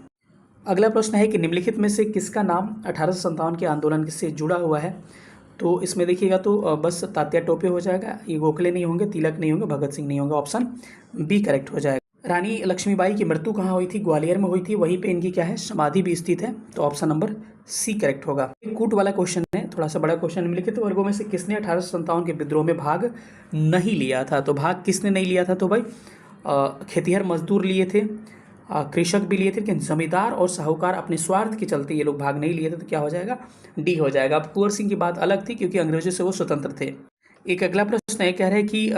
Speaker 1: अगला प्रश्न है कि निम्नलिखित में से किसका नाम 1857 के आंदोलन से जुड़ा हुआ है? तो इसमें देखिएगा तो बस तात्या टोपे हो जाएगा, ये गोखले नहीं होंगे, तिलक नहीं होंगे, भगत सिंह नहीं होंगे, ऑप्शन बी करेक्ट हो जाएगा। रानी लक्ष्मीबाई की मृत्यु कहाँ हुई थी? ग्वालियर में हुई थी, वहीं पे इनकी क्या है? समाधि भी स्थित है, तो ऑप्शन नंबर सी करेक्ट होगा। कूट वाला क्वेश्चन है, थोड़ा सा बड़ा क्वेश्चन। निम्नलिखित वर्गों में से किसने 1857 के विद्रोह में भाग नहीं लिया था? तो भाग किसने नहीं लिया था? तो भाई खेतिहर मजदूर लिए थे, कृषक भी लिए थे, लेकिन जमींदार और साहूकार अपने स्वार्थ के चलते ये लोग भाग नहीं लिए थे, तो क्या हो जाएगा? डी हो जाएगा। अब कुंवर सिंह की बात अलग थी क्योंकि अंग्रेजों से वो स्वतंत्र थे। एक अगला प्रश्न है, कह रहे हैं कि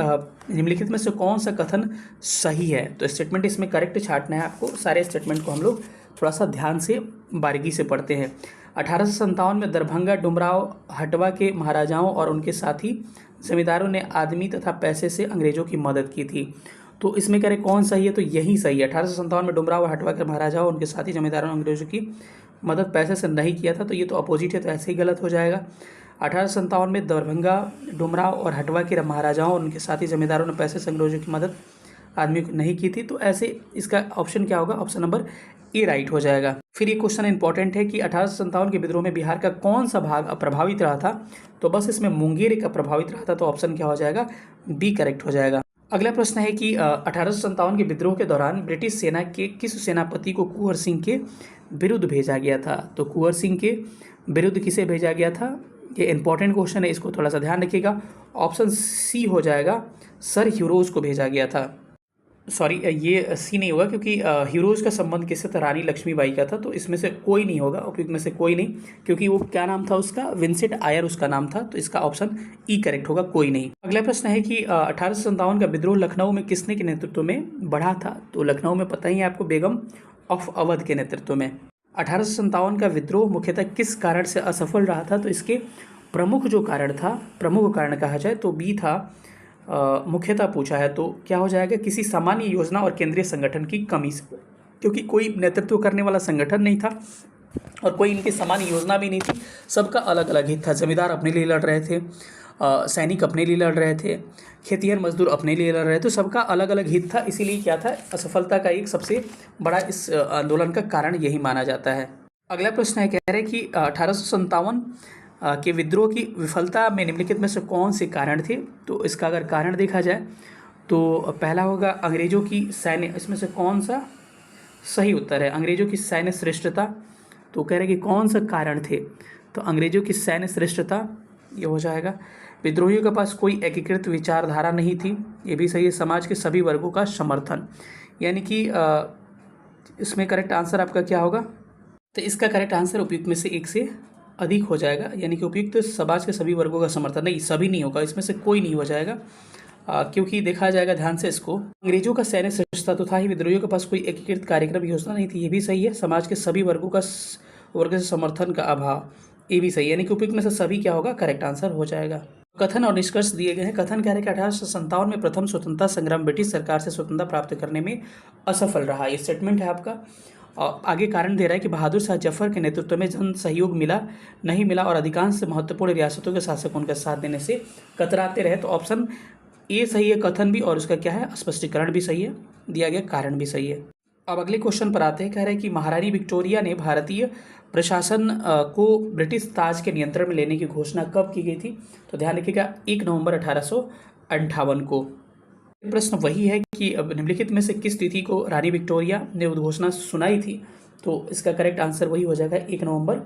Speaker 1: निम्नलिखित में से कौन सा कथन सही है? तो स्टेटमेंट इसमें करेक्ट छांटना है आपको। सारे स्टेटमेंट को हम लोग थोड़ा सा ध्यान से बारीकी से पढ़ते हैं। 1857 में दरभंगा डुमराव हटवा के महाराजाओं और उनके साथी जमींदारों ने आदमी तथा पैसे से अंग्रेजों की मदद की थी। तो इसमें कह रहे कौन सही है, तो यही सही है। 1857 में डुमराव और हटवा के महाराजाओं और उनके साथी जमींदारों ने अंग्रेजों की मदद पैसे से नहीं किया था, तो ये तो अपोजिट है, तो ऐसे ही गलत हो जाएगा। 1857 में दरभंगा डुमराव और हटवा के महाराजाओं और उनके साथी जमींदारों ने पैसे से अंग्रेजों की मदद आदमी को नहीं की थी, तो ऐसे इसका ऑप्शन क्या होगा, ऑप्शन नंबर ए राइट हो जाएगा। फिर ये क्वेश्चन इंपॉर्टेंट है कि 1857 के विद्रोह में बिहार का कौन सा भाग अप्रभावित रहा था, तो बस इसमें मुंगेर का प्रभावित रहा था, तो ऑप्शन क्या हो जाएगा, बी करेक्ट हो जाएगा। अगला प्रश्न है कि 1857 के विद्रोह के दौरान ब्रिटिश सेना के किस सेनापति को कुंवर सिंह के विरुद्ध भेजा गया था, तो कुंवर सिंह के विरुद्ध किसे भेजा गया था, ये इंपॉर्टेंट क्वेश्चन है, इसको थोड़ा सा ध्यान रखिएगा। ऑप्शन सी हो जाएगा, सर ह्यूरोज को भेजा गया था। सॉरी, ये सी नहीं होगा क्योंकि हीरोज का संबंध किससे था, रानी लक्ष्मीबाई का था, तो इसमें से कोई नहीं होगा, उपयुक्त में से कोई नहीं, क्योंकि वो क्या नाम था उसका, विंसेंट आयर उसका नाम था, तो इसका ऑप्शन ई करेक्ट होगा, कोई नहीं। अगला प्रश्न है कि 1857 का विद्रोह लखनऊ में किसने के नेतृत्व में बढ़ा था, तो लखनऊ में पता ही है आपको, बेगम ऑफ अवध के नेतृत्व में। 1857 का विद्रोह मुख्यतः किस कारण से असफल रहा था, तो इसके प्रमुख जो कारण था, प्रमुख कारण कहा जाए तो बी था, मुख्यतः पूछा है, तो क्या हो जाएगा, किसी सामान्य योजना और केंद्रीय संगठन की कमी से, क्योंकि कोई नेतृत्व करने वाला संगठन नहीं था और कोई इनकी सामान्य योजना भी नहीं थी, सबका अलग अलग हित था। जमींदार अपने लिए लड़ रहे थे, सैनिक अपने लिए लड़ रहे थे, खेतिहर मजदूर अपने लिए लड़ रहे थे, तो सबका अलग अलग हित था, इसीलिए क्या था, असफलता का एक सबसे बड़ा इस आंदोलन का कारण यही माना जाता है। अगला प्रश्न है, कह रहे कि 1857 के विद्रोह की विफलता में निम्नलिखित में से कौन से कारण थे, तो इसका अगर कारण देखा जाए तो पहला होगा अंग्रेजों की सैन्य, इसमें से कौन सा सही उत्तर है, अंग्रेजों की सैन्य श्रेष्ठता, तो कह रहे कि कौन सा कारण थे, तो अंग्रेजों की सैन्य श्रेष्ठता ये हो जाएगा। विद्रोहियों के पास कोई एकीकृत विचारधारा नहीं थी, ये भी सही है। समाज के सभी वर्गों का समर्थन, यानी कि इसमें करेक्ट आंसर आपका क्या होगा, तो इसका करेक्ट आंसर उपयुक्त में से एक से अधिक हो जाएगा, यानी कि उपयुक्त समाज के सभी वर्गों का समर्थन, नहीं सभी नहीं होगा, इसमें से कोई नहीं हो जाएगा, क्योंकि देखा जाएगा ध्यान से इसको, अंग्रेजों का सैन्य श्रेष्ठता तो था ही, विद्रोहियों के पास कोई एकीकृत कार्यक्रम योजना नहीं थी, ये भी सही है। समाज के सभी वर्गों से समर्थन का अभाव, ये भी सही है, यानी कि उपयुक्त में से सभी क्या होगा, करेक्ट आंसर हो जाएगा। कथन और निष्कर्ष दिए गए हैं। कथन कह रहे हैं कि 1857 में प्रथम स्वतंत्रता संग्राम ब्रिटिश सरकार से स्वतंत्रता प्राप्त करने में असफल रहा, ये स्टेटमेंट है आपका। और आगे कारण दे रहा है कि बहादुर शाह जफर के नेतृत्व में जन सहयोग नहीं मिला और अधिकांश महत्वपूर्ण रियासतों के शासक उनका साथ देने से कतराते रहे, तो ऑप्शन ए सही है, कथन भी, और उसका क्या है, स्पष्टीकरण भी सही है, दिया गया कारण भी सही है। अब अगले क्वेश्चन पर आते हैं। कह रहे हैं कि महारानी विक्टोरिया ने भारतीय प्रशासन को ब्रिटिश ताज के नियंत्रण में लेने की घोषणा कब की गई थी, तो ध्यान रखिएगा 1 नवंबर 1858 को। प्रश्न वही है कि अब निम्नलिखित में से किस तिथि को रानी विक्टोरिया ने उद्घोषणा सुनाई थी, तो इसका करेक्ट आंसर वही हो जाएगा 1 नवंबर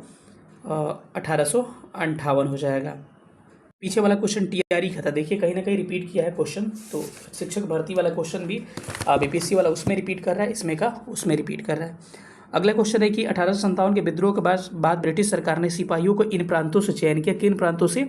Speaker 1: 1858 हो जाएगा। पीछे वाला क्वेश्चन टीआरई का था, देखिए कहीं ना कहीं रिपीट किया है क्वेश्चन, तो शिक्षक भर्ती वाला क्वेश्चन भी बीपीएससी वाला उसमें रिपीट कर रहा है, इसमें का उसमें रिपीट कर रहा है। अगला क्वेश्चन है कि 1857 के विद्रोह के बाद ब्रिटिश सरकार ने सिपाहियों को इन प्रांतों से चयन किया, किन प्रांतों से,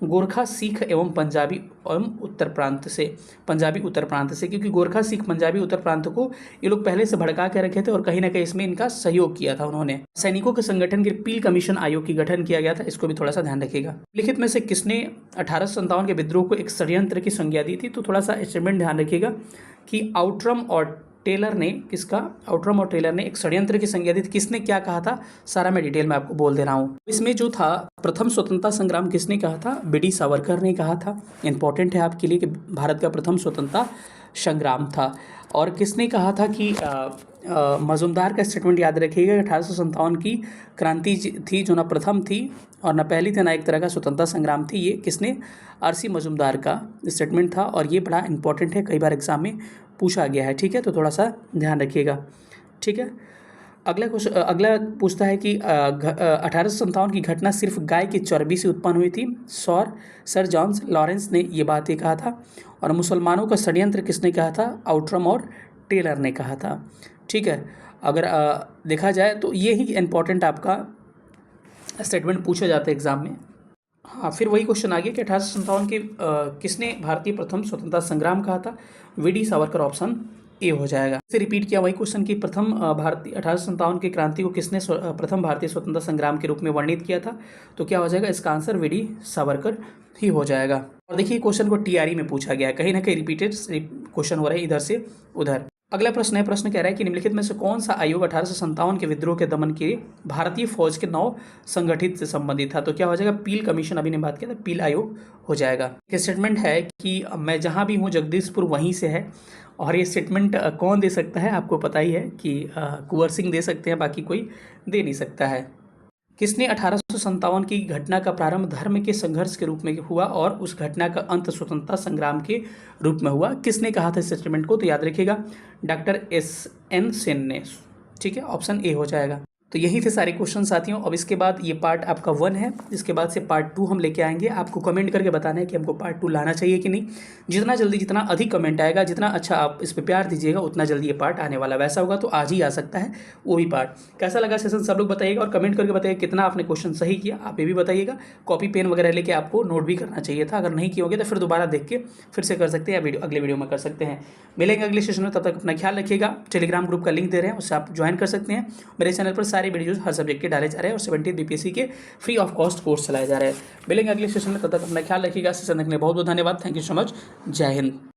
Speaker 1: गोरखा, सिख एवं पंजाबी एवं उत्तर प्रांत से, पंजाबी उत्तर प्रांत से, क्योंकि गोरखा, सिख, पंजाबी उत्तर प्रांत को ये लोग पहले से भड़का के रखे थे और कहीं ना कहीं इसमें इनका सहयोग किया था उन्होंने। सैनिकों के संगठन के पील कमीशन आयोग की गठन किया गया था, इसको भी थोड़ा सा ध्यान रखिएगा। लिखित में से किसने 1857 के विद्रोह को एक षड्यंत्र की संज्ञा दी थी, तो थोड़ा सा स्टेटमेंट ध्यान रखिएगा कि आउटरम और टेलर ने एक षड्यंत्र की संज्ञा दी थी। किसने क्या कहा था, सारा मैं डिटेल में आपको बोल दे रहा हूँ। इसमें जो था, प्रथम स्वतंत्रता संग्राम किसने कहा था, बीडी सावरकर ने कहा था, इंपॉर्टेंट है आपके लिए कि भारत का प्रथम स्वतंत्रता संग्राम था। और किसने कहा था कि मजुमदार का स्टेटमेंट याद रखिएगा, 1857 की क्रांति थी जो ना प्रथम थी और ना पहली थी, ना एक तरह का स्वतंत्रता संग्राम थी, ये किसने, आरसी मजुमदार का स्टेटमेंट था, और ये बड़ा इंपॉर्टेंट है, कई बार एग्जाम में पूछा गया है, ठीक है, तो थोड़ा सा ध्यान रखिएगा, ठीक है। अगला पूछता है कि 1857 की घटना सिर्फ गाय की चर्बी से उत्पन्न हुई थी, सर जॉन लॉरेंस ने ये बात कहा था, और मुसलमानों का षड्यंत्र किसने कहा था, आउटरम और टेलर ने कहा था, ठीक है। अगर देखा जाए तो ये ही इंपॉर्टेंट आपका स्टेटमेंट पूछे जाते हैं एग्जाम में। हाँ, फिर वही क्वेश्चन आ गया कि 1857 के किसने भारतीय प्रथम स्वतंत्रता संग्राम कहा था, वीडी सावरकर, ऑप्शन ए हो जाएगा। इसे रिपीट किया वही क्वेश्चन की प्रथम भारतीय 1857 की क्रांति को किसने प्रथम भारतीय स्वतंत्रता संग्राम के रूप में वर्णित किया था, तो क्या हो जाएगा इसका आंसर वी.डी. सावरकर ही हो जाएगा। और देखिए क्वेश्चन को टीआरई में पूछा गया है, कहीं ना कहीं रिपीटेड क्वेश्चन हो रहा है इधर से उधर। अगला प्रश्न है, प्रश्न कह रहा है कि निम्नलिखित में से कौन सा आयोग 1857 के विद्रोह के दमन के भारतीय फौज के नव संगठित से संबंधित था, तो क्या हो जाएगा पील कमीशन, अभी ने बात किया था पील आयोग हो जाएगा। एक स्टेटमेंट है कि मैं जहां भी हूं जगदीशपुर वहीं से है, और ये स्टेटमेंट कौन दे सकता है, आपको पता ही है कि कुंवर सिंह दे सकते हैं, बाकी कोई दे नहीं सकता है। किसने 1857 की घटना का प्रारंभ धर्म के संघर्ष के रूप में हुआ और उस घटना का अंत स्वतंत्रता संग्राम के रूप में हुआ, किसने कहा था इस स्टेटमेंट को, तो याद रखिएगा डॉक्टर एस.एन. सेन ने। ठीक है, ऑप्शन ए हो जाएगा। तो यही थे सारे क्वेश्चन साथियों। अब इसके बाद ये पार्ट आपका 1 है, इसके बाद से पार्ट 2 हम लेके आएंगे। आपको कमेंट करके बताना है कि हमको पार्ट 2 लाना चाहिए कि नहीं। जितना जल्दी, जितना अधिक कमेंट आएगा, जितना अच्छा आप इस पर प्यार दीजिएगा, उतना जल्दी ये पार्ट आने वाला। वैसा होगा तो आज ही आ सकता है वो भी पार्ट। कैसा लगा सेशन सब लोग बताइएगा, और कमेंट करके बताइएगा कितना आपने क्वेश्चन सही किया, आप ये भी बताइएगा। कॉपी पेन वगैरह लेके आपको नोट भी करना चाहिए था, अगर नहीं किए होंगे तो फिर दोबारा देख के फिर से कर सकते हैं, या अगले वीडियो में कर सकते हैं। मिलेंगे अगले सेशन में, तब तक अपना ख्याल रखिएगा। टेलीग्राम ग्रुप का लिंक दे रहे हैं, उससे आप ज्वाइन कर सकते हैं। मेरे चैनल पर सारे वीडियोज हर सब्जेक्ट के डाले जा रहे हैं, और 17 बीपीएससी के फ्री ऑफ कॉस्ट कोर्स चलाए जा रहे हैं। मिलेंगे अगले सेशन में, तब तक अपना ख्याल रखिएगा। सेशन देखने बहुत बहुत धन्यवाद। Thank you so much. जय हिंद।